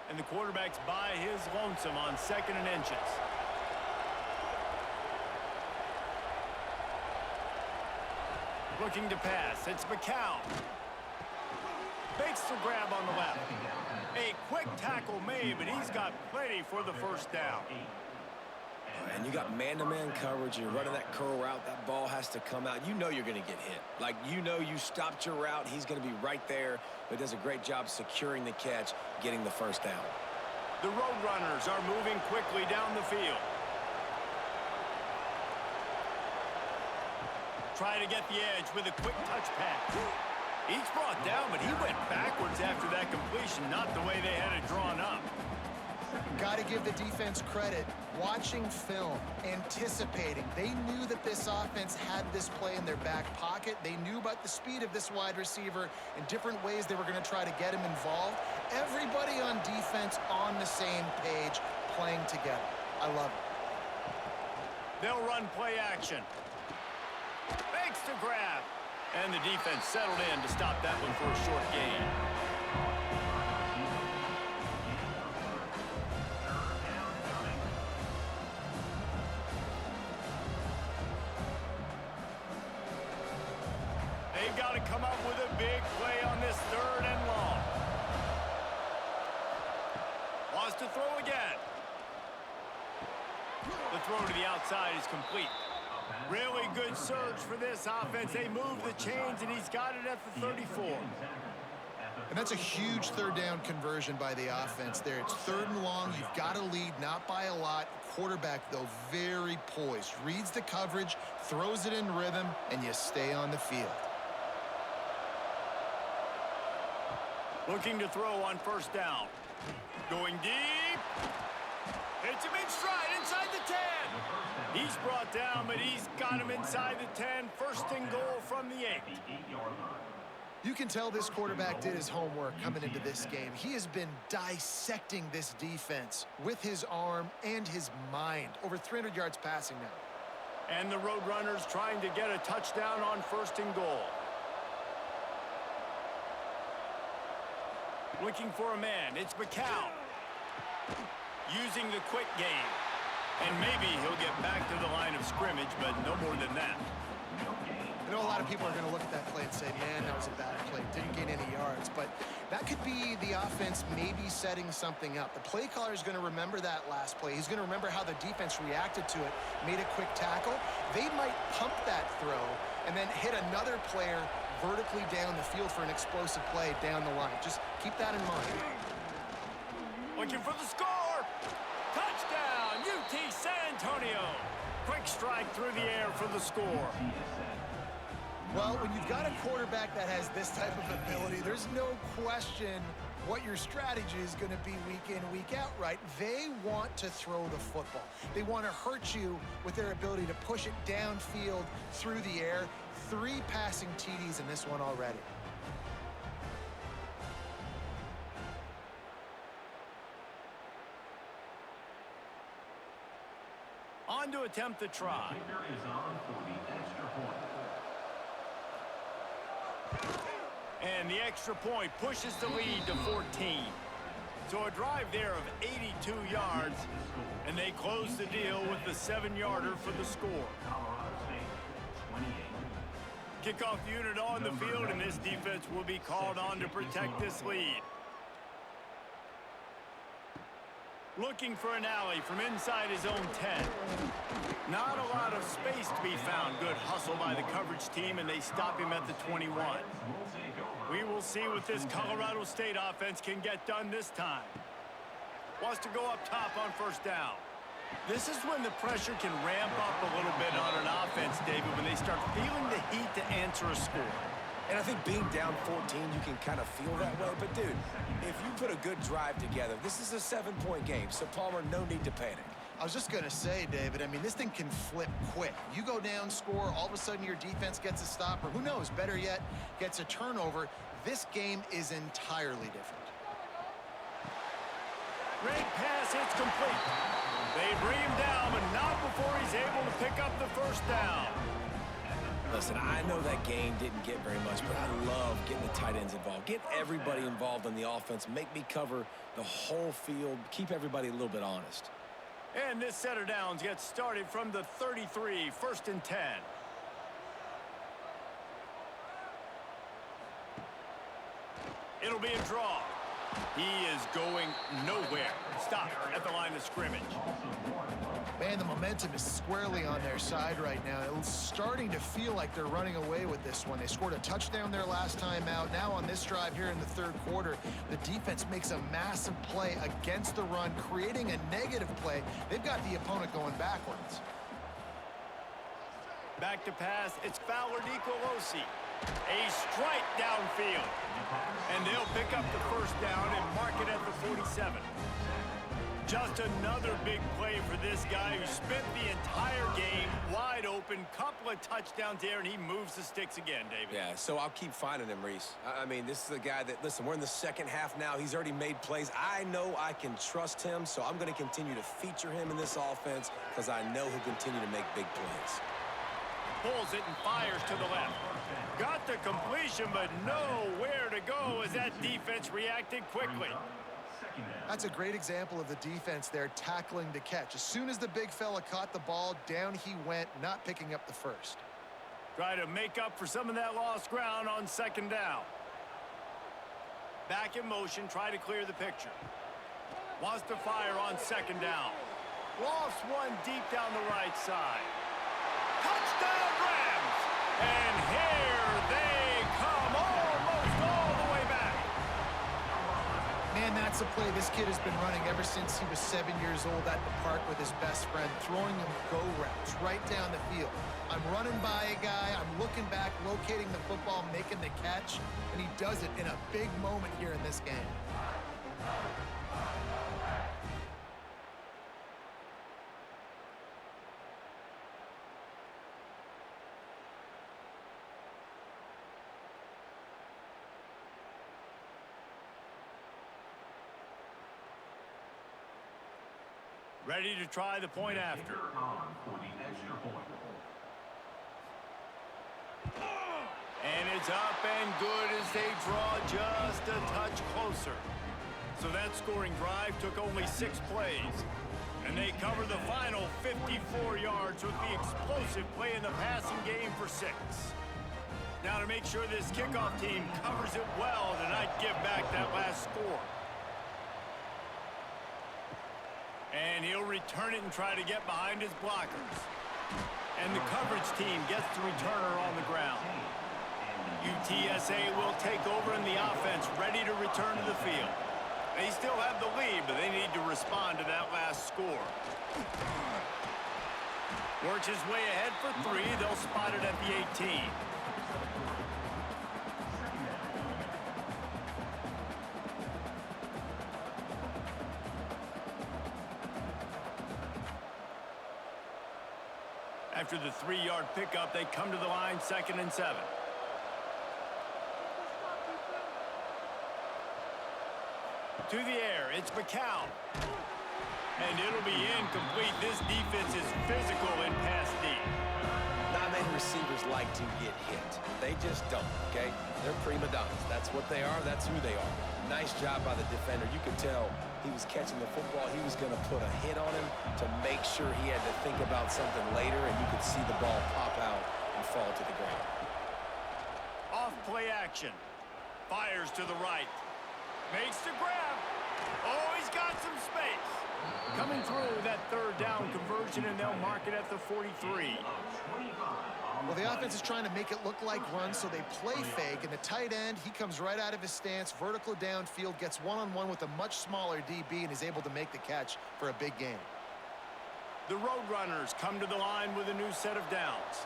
And the quarterback's by his lonesome on 2nd and inches. Looking to pass. It's McCown. Makes the grab on the left. A quick tackle made, but he's got plenty for the 1st down. And you got man-to-man coverage. You're running that curl route. That ball has to come out. You know you're going to get hit. Like, you know you stopped your route. He's going to be right there, but does a great job securing the catch, getting the 1st down. The Roadrunners are moving quickly down the field. Try to get the edge with a quick touch pass. He's brought down, but he went backwards after that completion, not the way they had it drawn up. Got to give the defense credit. Watching film, anticipating. They knew that this offense had this play in their back pocket. They knew about the speed of this wide receiver and different ways they were going to try to get him involved. Everybody on defense on the same page, playing together. I love it. They'll run play action. Makes the grab. And the defense settled in to stop that one for a short gain. They've got to come up with a big play on this 3rd and long. Wants to throw again. The throw to the outside is complete. Really good surge for this offense. They move the chains, and he's got it at the 34. And that's a huge 3rd down conversion by the offense there. It's 3rd and long. You've got to lead, not by a lot. Quarterback, though, very poised. Reads the coverage, throws it in rhythm, and you stay on the field. Looking to throw on 1st down. Going deep. Hits him in stride inside the 10. He's brought down, but he's got him inside the 10. 1st and goal from the 8. You can tell this quarterback did his homework coming into this game. He has been dissecting this defense with his arm and his mind. Over 300 yards passing now. And the Roadrunners trying to get a touchdown on 1st and goal. Looking for a man. It's McCown. Using the quick game. And maybe he'll get back to the line of scrimmage, but no more than that. I know a lot of people are going to look at that play and say, man, that was a bad play. Didn't gain any yards. But that could be the offense maybe setting something up. The play caller is going to remember that last play. He's going to remember how the defense reacted to it, made a quick tackle. They might pump that throw and then hit another player vertically down the field for an explosive play down the line. Just keep that in mind. Looking for the score. Touchdown, UT San Antonio. Quick strike through the air for the score. Well, when you've got a quarterback that has this type of ability, there's no question what your strategy is going to be week in, week out, right? They want to throw the football. They want to hurt you with their ability to push it downfield through the air. 3 passing TDs in this one already. On to attempt the try. Kicker is on for the extra point. And the extra point pushes the lead to 14. So a drive there of 82 yards, and they close the deal with the 7-yarder for the score. Colorado State, 28. Kickoff unit on the field, and this defense will be called on to protect this lead. Looking for an alley from inside his own 10. Not a lot of space to be found. Good hustle by the coverage team, and they stop him at the 21. We will see what this Colorado State offense can get done this time. Wants to go up top on first down. This is when the pressure can ramp up a little bit on an offense, David, when they start feeling the heat to answer a score. And I think being down 14, you can kind of feel that way. But, dude, if you put a good drive together, this is a 7-point game. So, Palmer, no need to panic. I was just going to say, David, I mean, this thing can flip quick. You go down, score, all of a sudden your defense gets a stop, or who knows, better yet, gets a turnover. This game is entirely different. Great pass, hits complete. They bring him down, but not before he's able to pick up the first down. Listen, I know that game didn't get very much, but I love getting the tight ends involved. Get everybody involved in the offense. Make me cover the whole field. Keep everybody a little bit honest. And this set of downs gets started from the 33, 1st and 10. It'll be a draw. He is going nowhere. Stop at the line of scrimmage. Man, the momentum is squarely on their side right now. It's starting to feel like they're running away with this one. They scored a touchdown their last time out. Now on this drive here in the third quarter, the defense makes a massive play against the run, creating a negative play. They've got the opponent going backwards. Back to pass. It's Fowler Nicolosi. A strike downfield. And they'll pick up the first down and mark it at the 47. Just another big play for this guy who spent the entire game wide open. Couple of touchdowns there, and he moves the sticks again, David. Yeah, so I'll keep finding him, Reese. I mean, this is the guy that, listen, we're in the second half now. He's already made plays. I know I can trust him, so I'm going to continue to feature him in this offense because I know he'll continue to make big plays. Pulls it and fires to the left. Got the completion, but nowhere to go as that defense reacted quickly. That's a great example of the defense there tackling the catch. As soon as the big fella caught the ball, down he went, not picking up the first. Try to make up for some of that lost ground on second down. Back in motion, try to clear the picture. Wants to fire on second down. Lofts one deep down the right side. Touchdown Rams! And here they come, almost all the way back. Man, that's a play this kid has been running ever since he was 7 years old at the park with his best friend, throwing him go routes right down the field. I'm running by a guy, I'm looking back, locating the football, making the catch, and he does it in a big moment here in this game. Ready to try the point after. For the extra point. And it's up and good as they draw just a touch closer. So that scoring drive took only 6 plays. And they cover the final 54 yards with the explosive play in the passing game for 6. Now to make sure this kickoff team covers it well to not give back that last score. And he'll return it and try to get behind his blockers. And the coverage team gets the returner on the ground. UTSA will take over in the offense, ready to return to the field. They still have the lead, but they need to respond to that last score. Works his way ahead for 3. They'll spot it at the 18. After the 3-yard pickup, they come to the line, 2nd and 7. To the air, it's McCown. And it'll be incomplete. This defense is physical in pass D. Not many receivers like to get hit. They just don't, okay? They're prima donnas. That's what they are. That's who they are. Nice job by the defender. You could tell he was catching the football. He was going to put a hit on him to make sure he had to think about something later, and you could see the ball pop out and fall to the ground. off play action. Fires to the right. Makes the grab. Oh, he's got some space. Coming through that third down conversion, and they'll mark it at the 43. Well, the offense is trying to make it look like runs, so they play fake, and the tight end, he comes right out of his stance, vertical downfield, gets one-on-one with a much smaller DB, and is able to make the catch for a big gain. The Roadrunners come to the line with a new set of downs.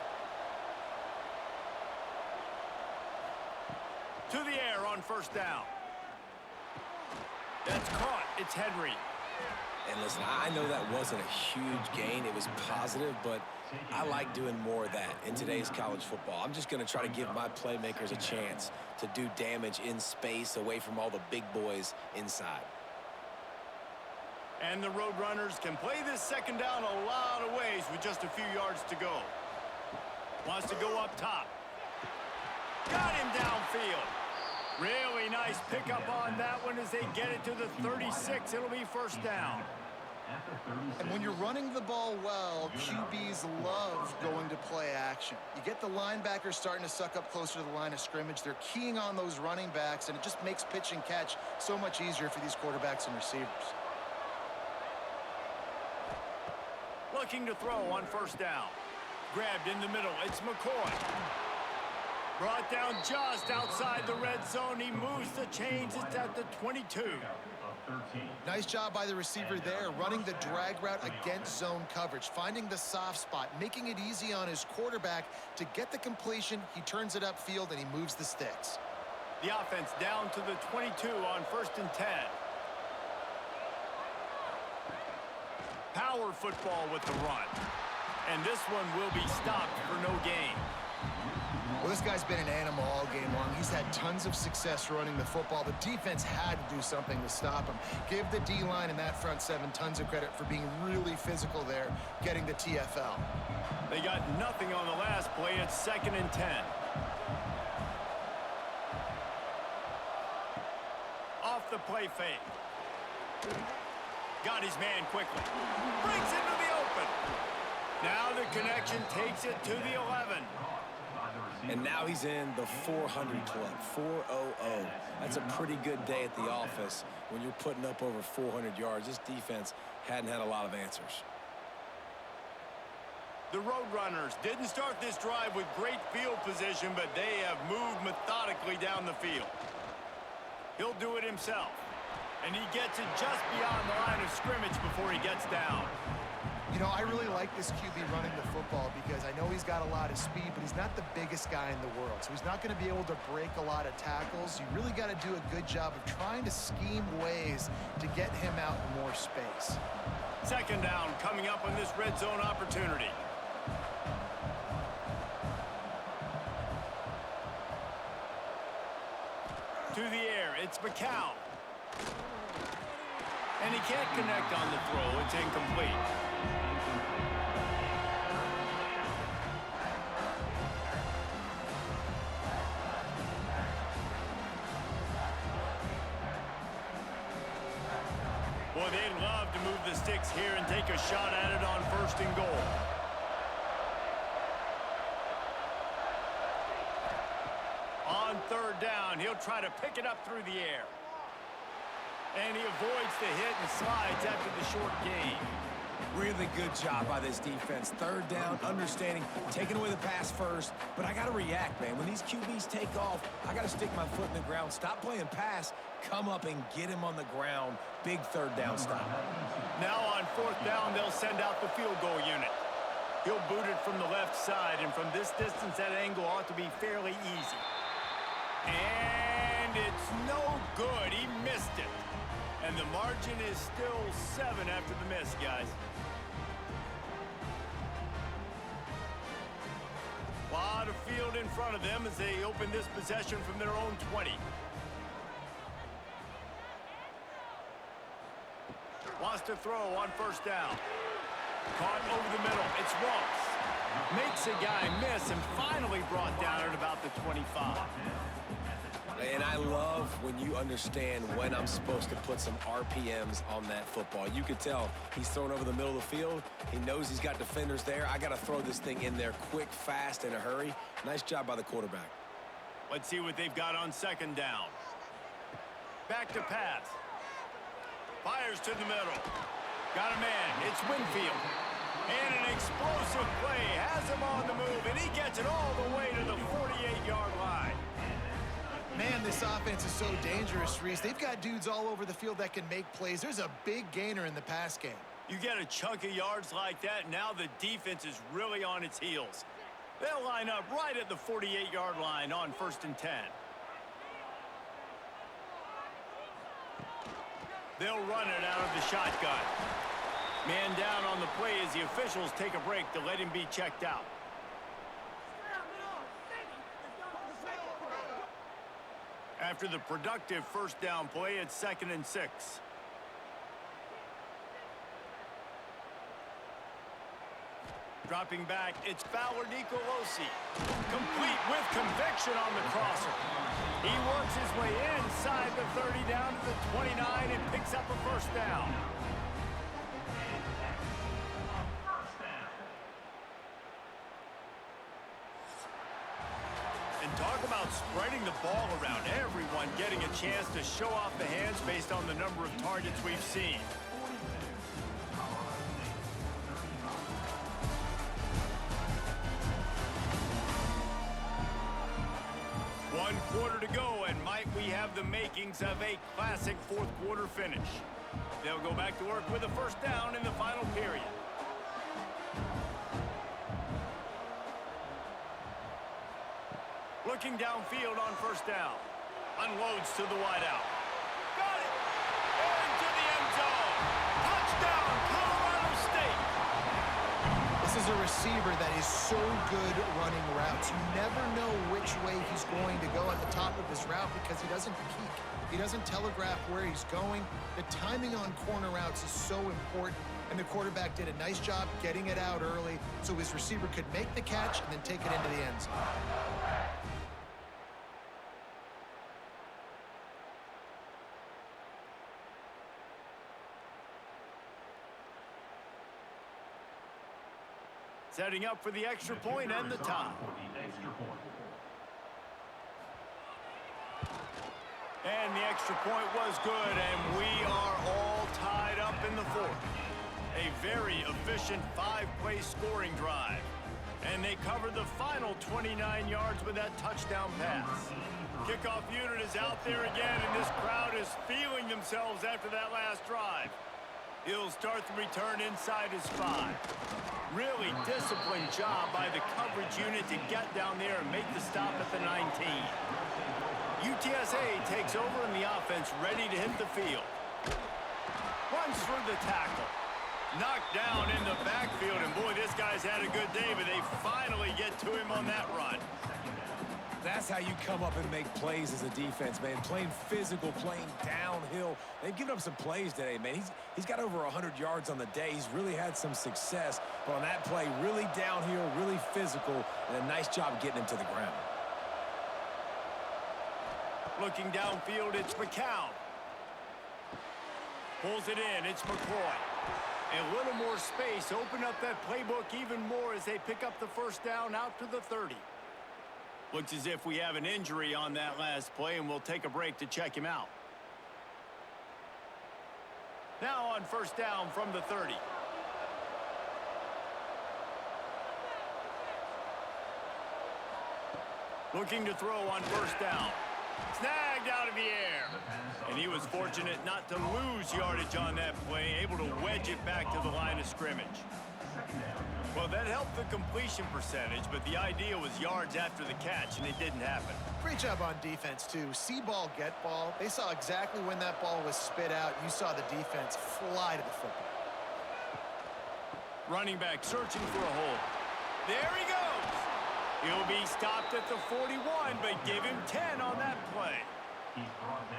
To the air on first down. That's caught. It's Henry. And listen, I know that wasn't a huge gain. It was positive, but I like doing more of that in today's college football. I'm just going to try to give my playmakers a chance to do damage in space away from all the big boys inside. And the Roadrunners can play this second down a lot of ways with just a few yards to go. Wants to go up top. Got him downfield. Really nice pickup on that one as they get it to the 36. It'll be first down. And when you're running the ball well, QBs love going to play action. You get the linebackers starting to suck up closer to the line of scrimmage. They're keying on those running backs, and it just makes pitch and catch so much easier for these quarterbacks and receivers. Looking to throw on first down. Grabbed in the middle. It's McCoy. Brought down just outside the red zone. He moves the chains. It's at the 22. Nice job by the receiver there, running the drag route against zone coverage, finding the soft spot, making it easy on his quarterback to get the completion. He turns it upfield, and he moves the sticks. The offense down to the 22 on first and 10. Power football with the run. And this one will be stopped for no gain. Well, this guy's been an animal all game long. He's had tons of success running the football. The defense had to do something to stop him. Give the D-line and that front seven tons of credit for being really physical there, getting the TFL. They got nothing on the last play. It's second and 10. Off the play fake. Got his man quickly. Brings into the open. Now the connection takes it to the 11. And now he's in the 400 club, 400. That's a pretty good day at the office when you're putting up over 400 yards. This defense hadn't had a lot of answers. The Roadrunners didn't start this drive with great field position, but they have moved methodically down the field. He'll do it himself. And he gets it just beyond the line of scrimmage before he gets down. You know, I really like this QB running the football because I know he's got a lot of speed, but he's not the biggest guy in the world. So he's not going to be able to break a lot of tackles. You really got to do a good job of trying to scheme ways to get him out in more space. Second down coming up on this red zone opportunity. To the air, it's McCown. And he can't connect on the throw. It's incomplete. Boy, they'd love to move the sticks here and take a shot at it on first and goal. On third down, he'll try to pick it up through the air. And he avoids the hit and slides after the short gain. Really good job by this defense. Third down, understanding, taking away the pass first. But I got to react, man. When these QBs take off, I got to stick my foot in the ground. Stop playing pass. Come up and get him on the ground. Big third down stop. Now on fourth down, they'll send out the field goal unit. He'll boot it from the left side, and from this distance, that angle ought to be fairly easy. And it's no good. He missed it. And the margin is still 7 after the miss, guys. A lot of field in front of them as they open this possession from their own 20. Wants to throw on first down. Caught over the middle. It's Ross. Makes a guy miss and finally brought down at about the 25. And I love when you understand when I'm supposed to put some RPMs on that football. You could tell he's thrown over the middle of the field. He knows he's got defenders there. I got to throw this thing in there quick, fast, in a hurry. Nice job by the quarterback. Let's see what they've got on second down. Back to pass. Fires to the middle. Got a man. It's Winfield. And an explosive play has him on the move, and he gets it all the way to the 48-yard line. Man, this offense is so dangerous, Reese. They've got dudes all over the field that can make plays. There's a big gainer in the pass game. You get a chunk of yards like that, now the defense is really on its heels. They'll line up right at the 48-yard line on 1st and 10. They'll run it out of the shotgun. Man down on the play as the officials take a break to let him be checked out. After the productive first down play, it's 2nd and 6. Dropping back, it's Fowler Nicolosi. Complete with conviction on the crosser. He works his way inside the 30 down to the 29 and picks up a first down. And talk about spreading the ball around. Everyone getting a chance to show off the hands based on the number of targets we've seen. One quarter to go, and might we have the makings of a classic fourth quarter finish. They'll go back to work with a first down in the final period. Looking downfield on first down. Unloads to the wideout. Got it! Into the end zone. Touchdown, Colorado State! This is a receiver that is so good running routes. You never know which way he's going to go at the top of his route because he doesn't peek. He doesn't telegraph where he's going. The timing on corner routes is so important, and the quarterback did a nice job getting it out early so his receiver could make the catch and then take it into the end zone. Setting up for the extra point and the tie. And the extra point was good, and we are all tied up in the fourth. A very efficient 5-play scoring drive. And they covered the final 29 yards with that touchdown pass. Kickoff unit is out there again, and this crowd is feeling themselves after that last drive. He'll start the return inside his 5. Really disciplined job by the coverage unit to get down there and make the stop at the 19. UTSA takes over in the offense, ready to hit the field. Runs through the tackle. Knocked down in the backfield, and boy, this guy's had a good day, but they finally get to him on that run. That's how you come up and make plays as a defense, man. Playing physical, playing downhill. They've given up some plays today, man. He's got over 100 yards on the day. He's really had some success. But on that play, really downhill, really physical, and a nice job getting him to the ground. Looking downfield, it's McCown. Pulls it in, it's McCoy. A little more space, open up that playbook even more as they pick up the first down out to the 30. Looks as if we have an injury on that last play, and we'll take a break to check him out. Now on first down from the 30. Looking to throw on first down. Snagged out of the air. And he was fortunate not to lose yardage on that play, able to wedge it back to the line of scrimmage. Well, that helped the completion percentage, but the idea was yards after the catch, and it didn't happen. Great job on defense, too. See ball, get ball. They saw exactly when that ball was spit out. You saw the defense fly to the football. Running back searching for a hole. There he goes. He'll be stopped at the 41, but give him 10 on that play.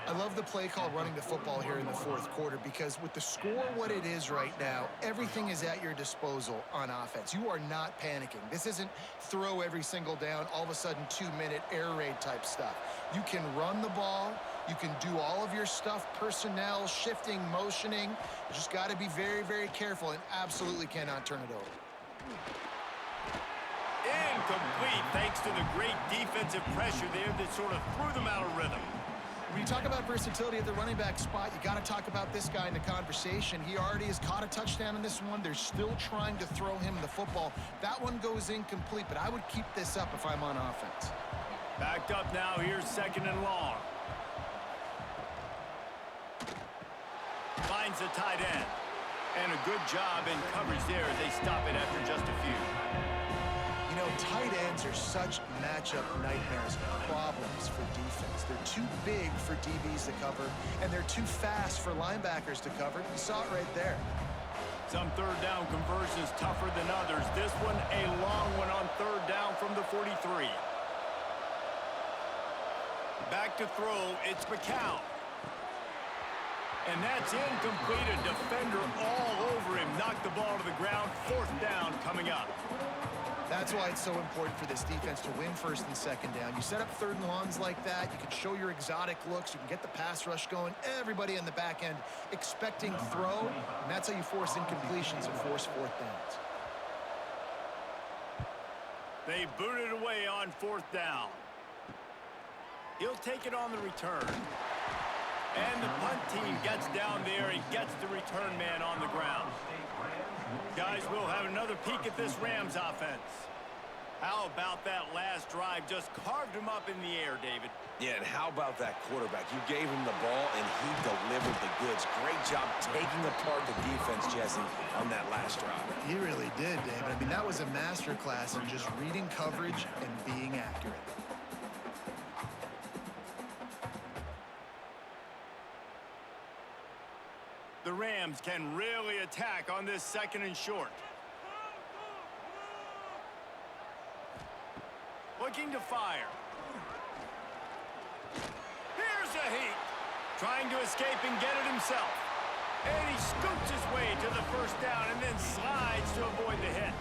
I love the play call running the football here in the fourth quarter because with the score what it is right now, everything is at your disposal on offense. You are not panicking. This isn't throw every single down, all of a sudden 2-minute air raid type stuff. You can run the ball. You can do all of your stuff, personnel, shifting, motioning. You just got to be very, very careful and absolutely cannot turn it over. Incomplete, thanks to the great defensive pressure there that sort of threw them out of rhythm. When you talk about versatility at the running back spot, you got to talk about this guy in the conversation. He already has caught a touchdown in this one. They're still trying to throw him the football. That one goes incomplete, but I would keep this up if I'm on offense. Backed up now, here's 2nd and long. Finds the tight end. And a good job in coverage there as they stop it after just a few. You know, tight ends are such matchup nightmares, problems for defense. They're too big for DBs to cover, and they're too fast for linebackers to cover. You saw it right there. Some 3rd down conversions tougher than others. This one, a long one on 3rd down from the 43. Back to throw, it's McCown. And that's incomplete. A defender all over him. Knocked the ball to the ground. 4th down coming up. That's why it's so important for this defense to win 1st and 2nd down. You set up 3rd and longs like that. You can show your exotic looks. You can get the pass rush going. Everybody in the back end expecting throw. And that's how you force incompletions and force 4th downs. They booted away on 4th down. He'll take it on the return. And the punt team gets down there and gets the return man on the ground. Guys, we'll have another peek at this Rams offense. How about that last drive? Just carved him up in the air, David. Yeah, and how about that quarterback? You gave him the ball, and he delivered the goods. Great job taking apart the defense, Jesse, on that last drive. He really did, David. I mean, that was a masterclass in just reading coverage and being accurate. The Rams can really attack on this 2nd and short. Looking to fire. Here's a heat. Trying to escape and get it himself. And he scoots his way to the 1st down and then slides to avoid the hit.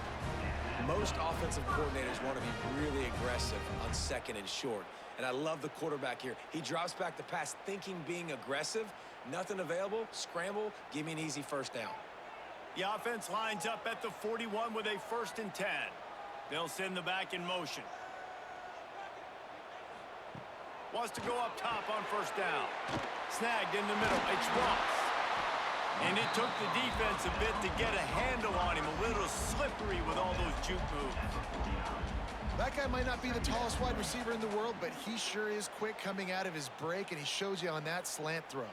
Most offensive coordinators want to be really aggressive on 2nd and short. And I love the quarterback here. He drops back the pass thinking being aggressive. Nothing available. Scramble. Give me an easy 1st down. The offense lines up at the 41 with a 1st and 10. They'll send the back in motion. Wants to go up top on 1st down. Snagged in the middle. It's Ross. And it took the defense a bit to get a handle on him. A little slippery with all those juke moves. That guy might not be the tallest wide receiver in the world, but he sure is quick coming out of his break, and he shows you on that slant throw.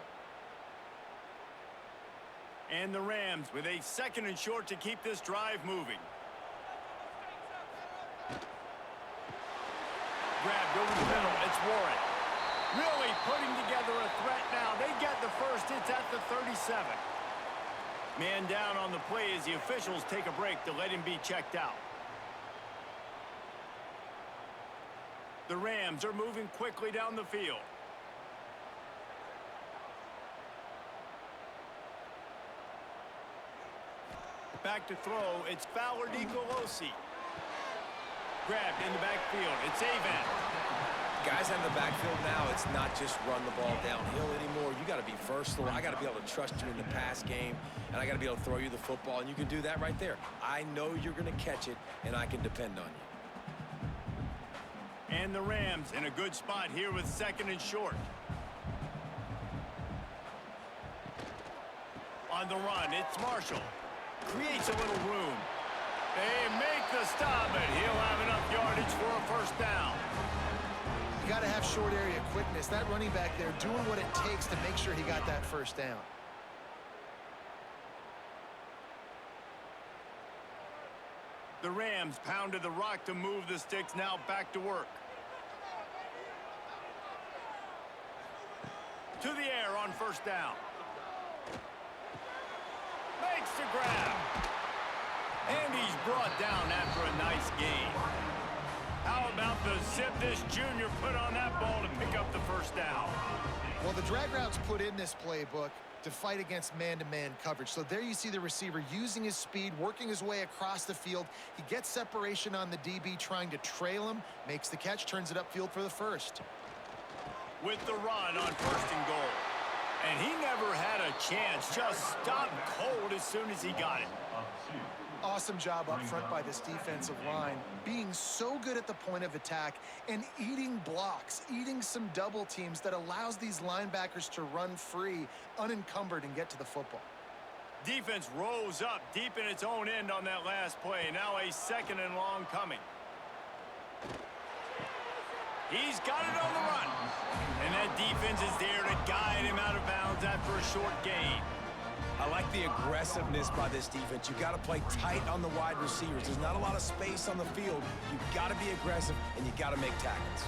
And the Rams with a 2nd and short to keep this drive moving. Grabbed over the middle. It's Warren. Really putting together a threat now. They get the 1st. It's at the 37. Man down on the play as the officials take a break to let him be checked out. The Rams are moving quickly down the field. Back to throw. It's Fowler Nicolosi. Grabbed in the backfield. It's Avent. Guys in the backfield now, it's not just run the ball downhill anymore. You got to be versatile. I got to be able to trust you in the pass game, and I got to be able to throw you the football, and you can do that right there. I know you're going to catch it, and I can depend on you. And the Rams in a good spot here with 2nd and short. On the run, it's Marshall. Creates a little room. They make the stop, and he'll have enough yardage for a 1st down. You got to have short area quickness. That running back there doing what it takes to make sure he got that 1st down. The Rams pounded the rock to move the sticks, now back to work. To the air on 1st down. Makes the grab. And he's brought down after a nice gain. How about the zip this junior put on that ball to pick up the 1st down? Well, the drag routes put in this playbook to fight against man-to-man coverage. So there you see the receiver using his speed, working his way across the field. He gets separation on the DB trying to trail him, makes the catch, turns it upfield for the 1st. With the run on 1st and goal. And he never had a chance, just stopped cold as soon as he got it. Awesome job up front by this defensive line, being so good at the point of attack and eating blocks, eating some double teams that allows these linebackers to run free, unencumbered, and get to the football. Defense rose up deep in its own end on that last play. Now a 2nd and long coming. He's got it on the run. And that defense is there to guide him out of bounds after a short gain. I like the aggressiveness by this defense. You've got to play tight on the wide receivers. There's not a lot of space on the field. You've got to be aggressive, and you've got to make tackles.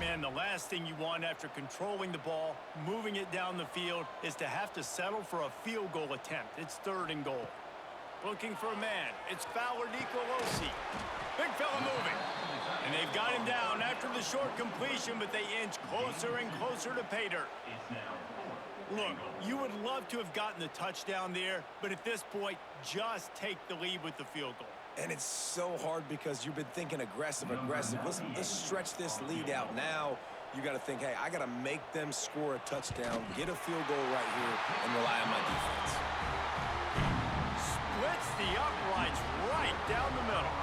Man, the last thing you want after controlling the ball, moving it down the field, is to have to settle for a field goal attempt. It's 3rd and goal. Looking for a man. It's Fowler Nicolosi. Big fella moving. And they've got him down after the short completion, but they inch closer and closer to pay dirt. Look, you would love to have gotten the touchdown there, but at this point, just take the lead with the field goal. And it's so hard because you've been thinking aggressive. Let's stretch this lead out now. You got to think, hey, I got to make them score a touchdown, get a field goal right here, and rely on my defense. Splits the uprights right down the middle.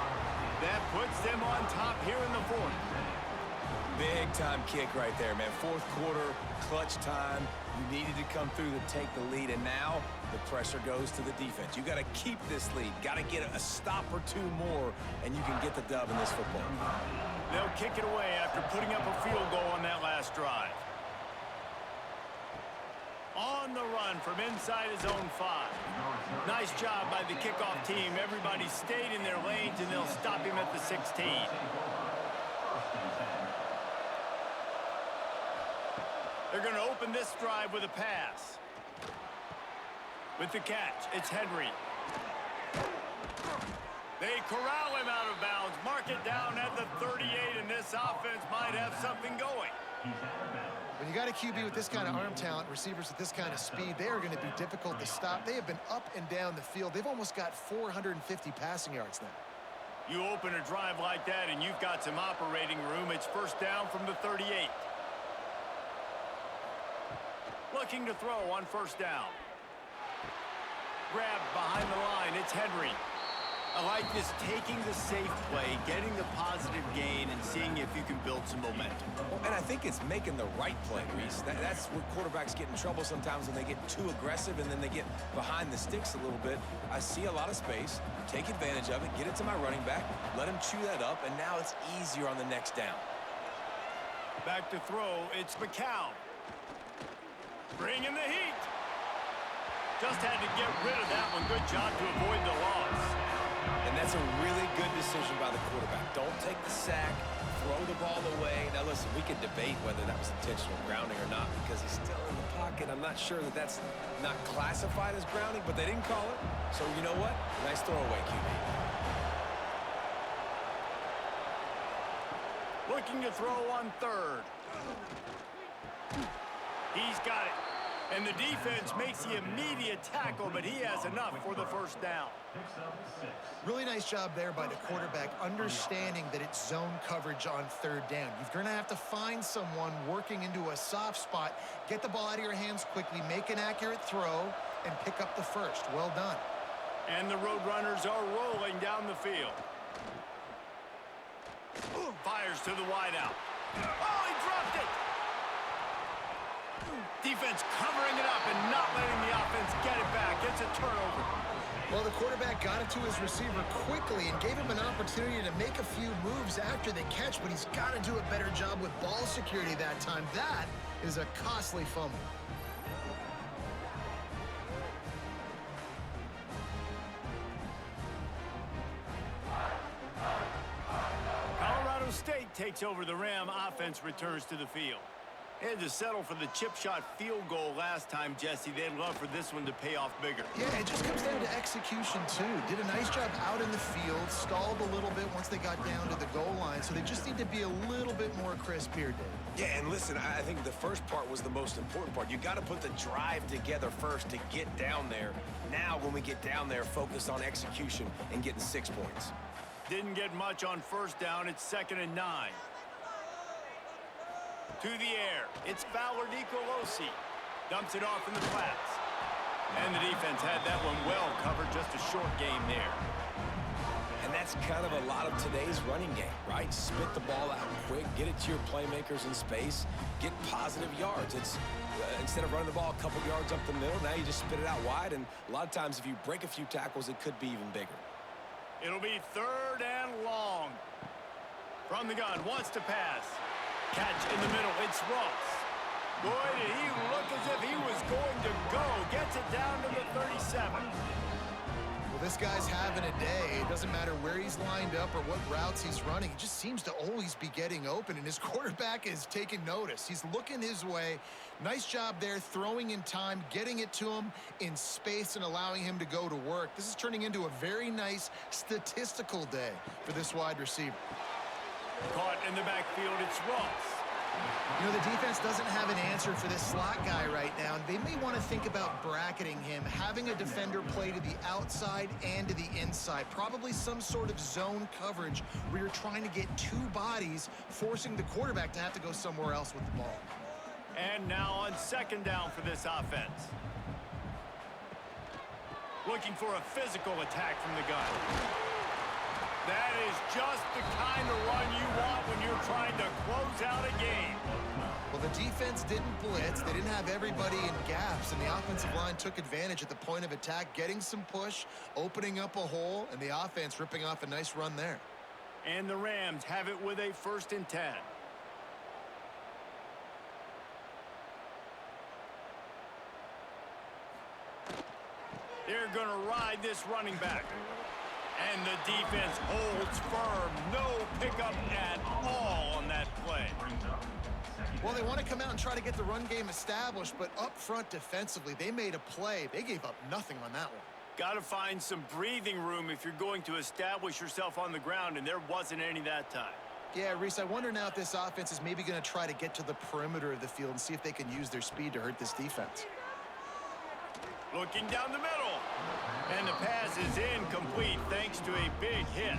That puts them on top here in the 4th. Big-time kick right there, man. 4th quarter, clutch time. You needed to come through to take the lead, and now the pressure goes to the defense. You got to keep this lead. Got to get a stop or 2 more, and you can get the dub in this football. They'll kick it away after putting up a field goal on that last drive. On the run from inside his own 5. Nice job by the kickoff team. Everybody stayed in their lanes, and they'll stop him at the 16. They're going to open this drive with a pass. With the catch, it's Henry. They corral him out of bounds, mark it down at the 38, and this offense might have something going. When you got a QB with this kind of arm talent, receivers with this kind of speed, they are going to be difficult to stop. They have been up and down the field. They've almost got 450 passing yards now. You open a drive like that, and you've got some operating room. It's 1st down from the 38. Looking to throw on 1st down. Grabbed behind the line. It's Henry. I like this, taking the safe play, getting the positive gain, and seeing if you can build some momentum. And I think it's making the right play, Reese. That's where quarterbacks get in trouble sometimes when they get too aggressive and then they get behind the sticks a little bit. I see a lot of space. Take advantage of it. Get it to my running back. Let him chew that up, and now it's easier on the next down. Back to throw. It's McCown. Bringing the heat. Just had to get rid of that one. Good job to avoid the loss. And that's a really good decision by the quarterback. Don't take the sack, throw the ball away. Now, listen, we can debate whether that was intentional grounding or not because he's still in the pocket. I'm not sure that that's not classified as grounding, but they didn't call it. So, you know what? Nice throwaway, QB. Looking to throw on 3rd. He's got it. And the defense makes the immediate tackle, but he has enough for the 1st down. Really nice job there by the quarterback, understanding that it's zone coverage on 3rd down. You're going to have to find someone working into a soft spot, get the ball out of your hands quickly, make an accurate throw, and pick up the 1st. Well done. And the Roadrunners are rolling down the field. Fires to the wideout. Oh, he dropped it! Defense covering it up and not letting the offense get it back. It's a turnover. Well, the quarterback got it to his receiver quickly and gave him an opportunity to make a few moves after the catch, but he's got to do a better job with ball security that time. That is a costly fumble. Colorado State takes over the Ram. Offense returns to the field. They had to settle for the chip shot field goal last time, Jesse. They'd love for this one to pay off bigger. Yeah, it just comes down to execution, too. Did a nice job out in the field, stalled a little bit once they got down to the goal line, so they just need to be a little bit more crisp here, Dave. Yeah, and listen, I think the first part was the most important part. You got to put the drive together first to get down there. Now, when we get down there, focus on execution and getting 6 points. Didn't get much on 1st down. It's 2nd and 9. To the air. It's Fowler Nicolosi. Dumps it off in the flats. And the defense had that one well covered, just a short game there. And that's kind of a lot of today's running game, right? Spit the ball out quick, get it to your playmakers in space, get positive yards. It's instead of running the ball a couple yards up the middle, now you just spit it out wide, and a lot of times if you break a few tackles, it could be even bigger. It'll be 3rd and long. From the gun, wants to pass. Catch in the middle, it's Ross. Boy, did he look as if he was going to go. Gets it down to the 37. Well, this guy's having a day. It doesn't matter where he's lined up or what routes he's running. He just seems to always be getting open, and his quarterback is taking notice. He's looking his way. Nice job there, throwing in time, getting it to him in space and allowing him to go to work. This is turning into a very nice statistical day for this wide receiver. Caught in the backfield, it's Ross. You know, the defense doesn't have an answer for this slot guy right now. They may want to think about bracketing him, having a defender play to the outside and to the inside. Probably some sort of zone coverage where you're trying to get 2 bodies, forcing the quarterback to have to go somewhere else with the ball. And now on 2nd down for this offense. Looking for a physical attack from the gun. That is just the kind of run you want when you're trying to close out a game. Well, the defense didn't blitz. They didn't have everybody in gaps, and the offensive line took advantage at the point of attack, getting some push, opening up a hole, and the offense ripping off a nice run there. And the Rams have it with a 1st and 10. They're going to ride this running back. And the defense holds firm. No pickup at all on that play. Well, they want to come out and try to get the run game established, but up front defensively, they made a play. They gave up nothing on that one. Got to find some breathing room if you're going to establish yourself on the ground, and there wasn't any that time. Yeah, Reese, I wonder now if this offense is maybe going to try to get to the perimeter of the field and see if they can use their speed to hurt this defense. Looking down the middle. And the pass is incomplete thanks to a big hit.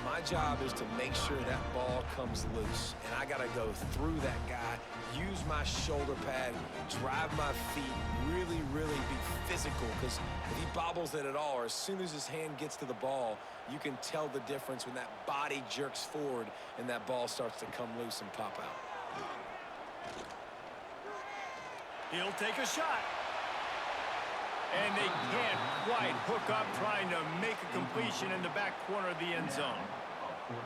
My job is to make sure that ball comes loose, and I got to go through that guy, use my shoulder pad, drive my feet, really, really be physical, because if he bobbles it at all, or as soon as his hand gets to the ball, you can tell the difference when that body jerks forward and that ball starts to come loose and pop out. He'll take a shot. And they can't quite hook up trying to make a completion in the back corner of the end zone.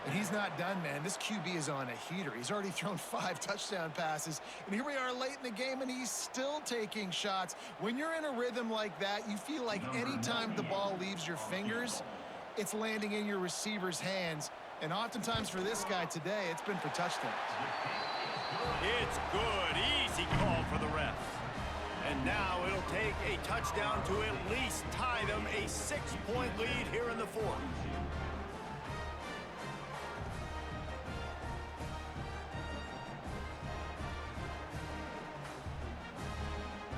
And he's not done, man. This QB is on a heater. He's already thrown 5 touchdown passes. And here we are late in the game, and he's still taking shots. When you're in a rhythm like that, you feel like any time the ball leaves your fingers, it's landing in your receiver's hands. And oftentimes for this guy today, it's been for touchdowns. It's good. Easy call for the ref. And now it'll take a touchdown to at least tie them a 6-point lead here in the 4th.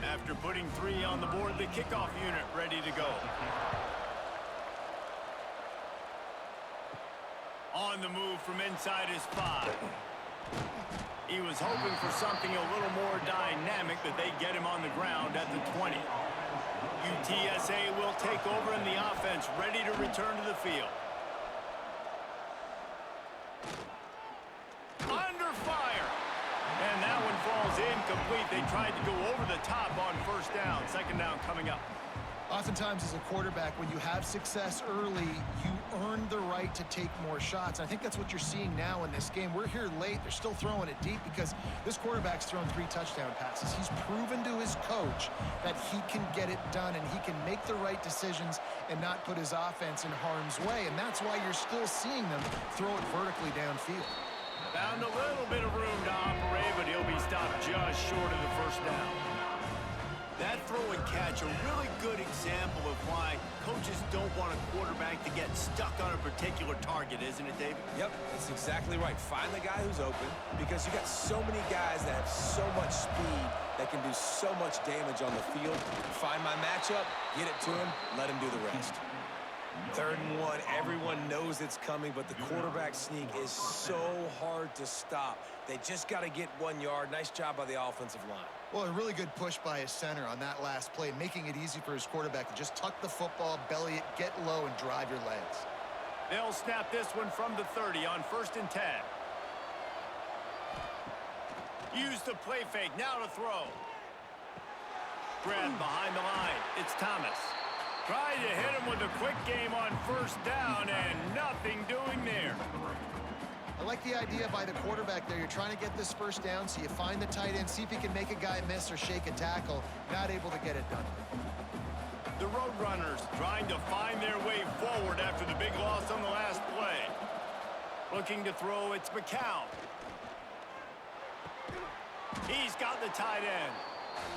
After putting 3 on the board, the kickoff unit ready to go. On the move from inside his 5. He was hoping for something a little more dynamic, but they get him on the ground at the 20. UTSA will take over in the offense, ready to return to the field. Under fire. And that one falls incomplete. They tried to go over the top on 1st down. 2nd down coming up. Oftentimes as a quarterback, when you have success early, you earn the right to take more shots. I think that's what you're seeing now in this game. We're here late. They're still throwing it deep because this quarterback's thrown 3 touchdown passes. He's proven to his coach that he can get it done and he can make the right decisions and not put his offense in harm's way. And that's why you're still seeing them throw it vertically downfield. Found a little bit of room to operate, but he'll be stopped just short of the 1st down. That throw and catch, a really good example of why coaches don't want a quarterback to get stuck on a particular target, isn't it, David? Yep, that's exactly right. Find the guy who's open, because you got so many guys that have so much speed that can do so much damage on the field. Find my matchup, get it to him, let him do the rest. 3rd and 1, everyone knows it's coming, but the quarterback sneak is so hard to stop. They just got to get 1 yard. Nice job by the offensive line. Well, a really good push by his center on that last play, making it easy for his quarterback to just tuck the football, belly it, get low, and drive your legs. They'll snap this one from the 30 on 1st and 10. Use the play fake, now to throw. Grabbed behind the line, it's Thomas. Tried to hit him with a quick game on 1st down, and nothing doing there. I like the idea by the quarterback there. You're trying to get this 1st down, so you find the tight end, see if he can make a guy miss or shake a tackle. Not able to get it done. The Roadrunners trying to find their way forward after the big loss on the last play. Looking to throw, it's McCown. He's got the tight end.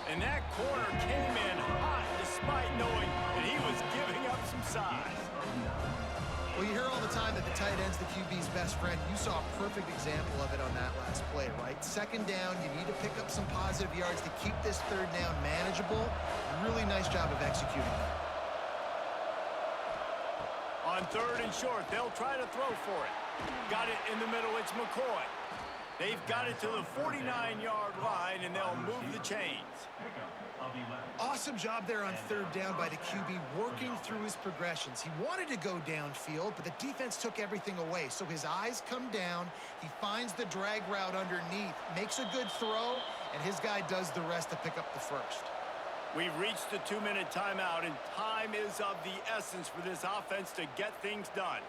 And that corner came in hot despite knowing that he was giving up some size. Well, you hear all the time that the tight end's the QB's best friend. You saw a perfect example of it on that last play, right? 2nd down, you need to pick up some positive yards to keep this 3rd down manageable. Really nice job of executing that. On 3rd and short, they'll try to throw for it. Got it in the middle, it's McCoy. They've got it to the 49-yard line, and they'll move the chains. Awesome job there on 3rd down by the QB, working through his progressions. He wanted to go downfield, but the defense took everything away. So his eyes come down, he finds the drag route underneath, makes a good throw, and his guy does the rest to pick up the 1st. We've reached the 2-minute timeout, and time is of the essence for this offense to get things done.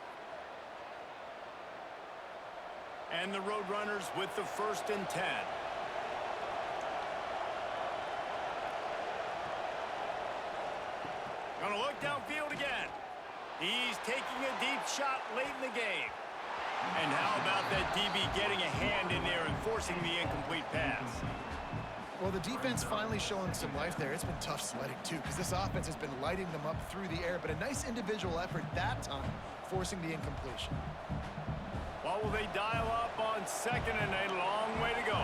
And the Roadrunners with the 1st and 10. Gonna look downfield again. He's taking a deep shot late in the game. And how about that DB getting a hand in there and forcing the incomplete pass? Well, the defense finally showing some life there. It's been tough sledding, too, because this offense has been lighting them up through the air, but a nice individual effort that time, forcing the incompletion. What will they dial up on 2nd and a long way to go?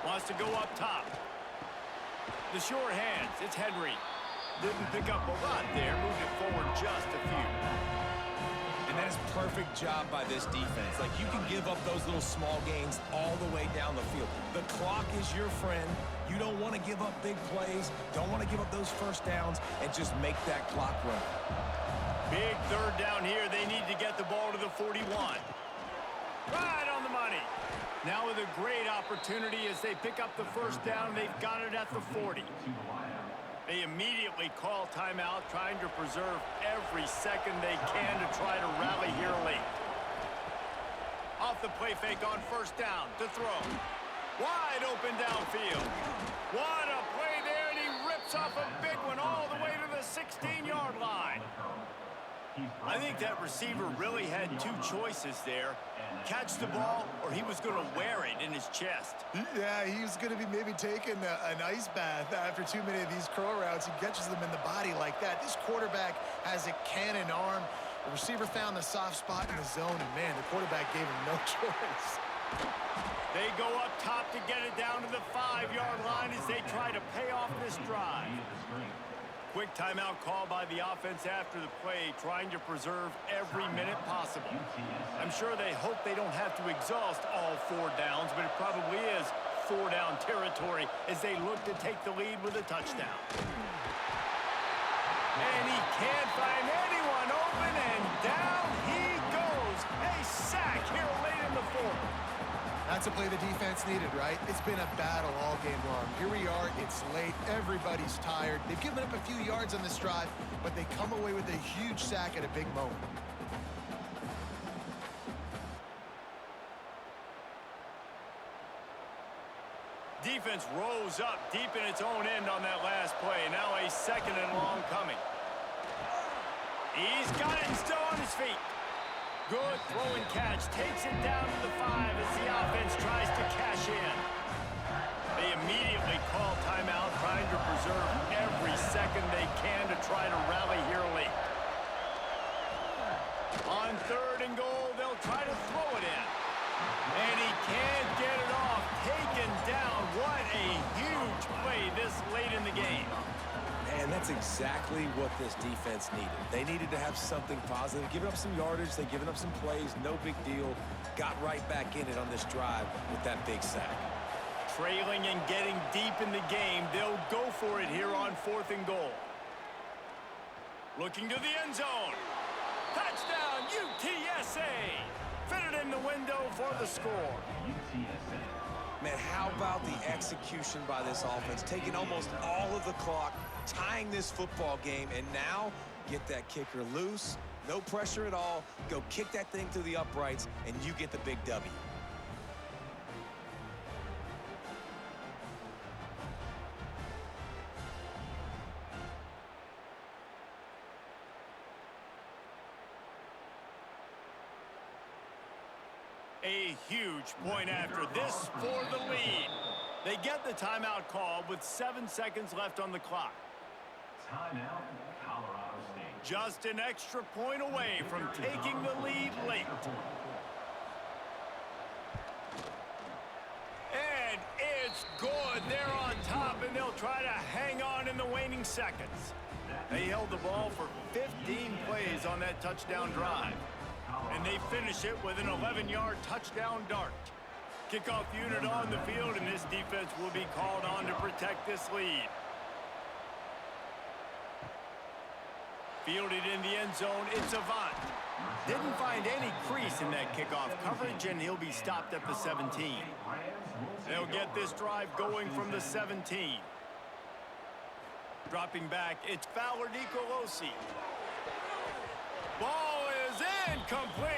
Wants to go up top. The short hands, it's Henry. Didn't pick up a lot there, moved it forward just a few. And that is perfect job by this defense. Like, you can give up those little small gains all the way down the field. The clock is your friend. You don't want to give up big plays, don't want to give up those 1st downs, and just make that clock run. Big 3rd down here. They need to get the ball to the 41. Right on the money. Now with a great opportunity as they pick up the 1st down. They've got it at the 40. They immediately call timeout, trying to preserve every second they can to try to rally here late. Off the play fake on 1st down to throw. Wide open downfield. What a play there, and he rips off a big one all the way to the 16-yard line. I think that receiver really had 2 choices there. Catch the ball, or he was going to wear it in his chest. Yeah, he was going to be maybe taking an ice bath after too many of these curl routes. He catches them in the body like that. This quarterback has a cannon arm. The receiver found the soft spot in the zone, and, man, the quarterback gave him no choice. They go up top to get it down to the 5-yard line as they try to pay off this drive. Quick timeout call by the offense after the play, trying to preserve every minute possible. I'm sure they hope they don't have to exhaust all 4 downs, but it probably is 4-down territory as they look to take the lead with a touchdown. And he can't find anyone open, and down he goes. A sack here late in the 4th. That's a play the defense needed, right? It's been a battle all game long. Here we are, it's late, everybody's tired. They've given up a few yards on this drive, but they come away with a huge sack at a big moment. Defense rose up deep in its own end on that last play. Now a 2nd and long coming. He's got it and still on his feet. Good throw and catch. Takes it down to the 5 as the offense tries to cash in. They immediately call timeout, trying to preserve every second they can to try to rally here late. On 3rd and goal, they'll try to throw it in. And he can't get it off. Taken down. What a huge play this late in the game. Man, that That's exactly what this defense needed. They needed to have something positive. Giving up some yardage, they've given up some plays, no big deal. Got right back in it on this drive with that big sack. Trailing and getting deep in the game, they'll go for it here on 4th and goal. Looking to the end zone. Touchdown, UTSA! Fitted in the window for the score. Man, how about the execution by this offense? Taking almost all of the clock, tying this football game, and now get that kicker loose. No pressure at all. Go kick that thing through the uprights, and you get the big W. A huge point after this for the lead. They get the timeout call with 7 seconds left on the clock. Timeout, Colorado State. Just an extra point away from taking the lead late. And it's good. They're on top, and they'll try to hang on in the waning seconds. They held the ball for 15 plays on that touchdown drive. And they finish it with an 11-yard touchdown dart. Kickoff unit on the field, and this defense will be called on to protect this lead. Fielded in the end zone, it's Avant. Didn't find any crease in that kickoff coverage, and he'll be stopped at the 17. They'll get this drive going from the 17. Dropping back, it's Fowler Nicolosi. Ball is incomplete.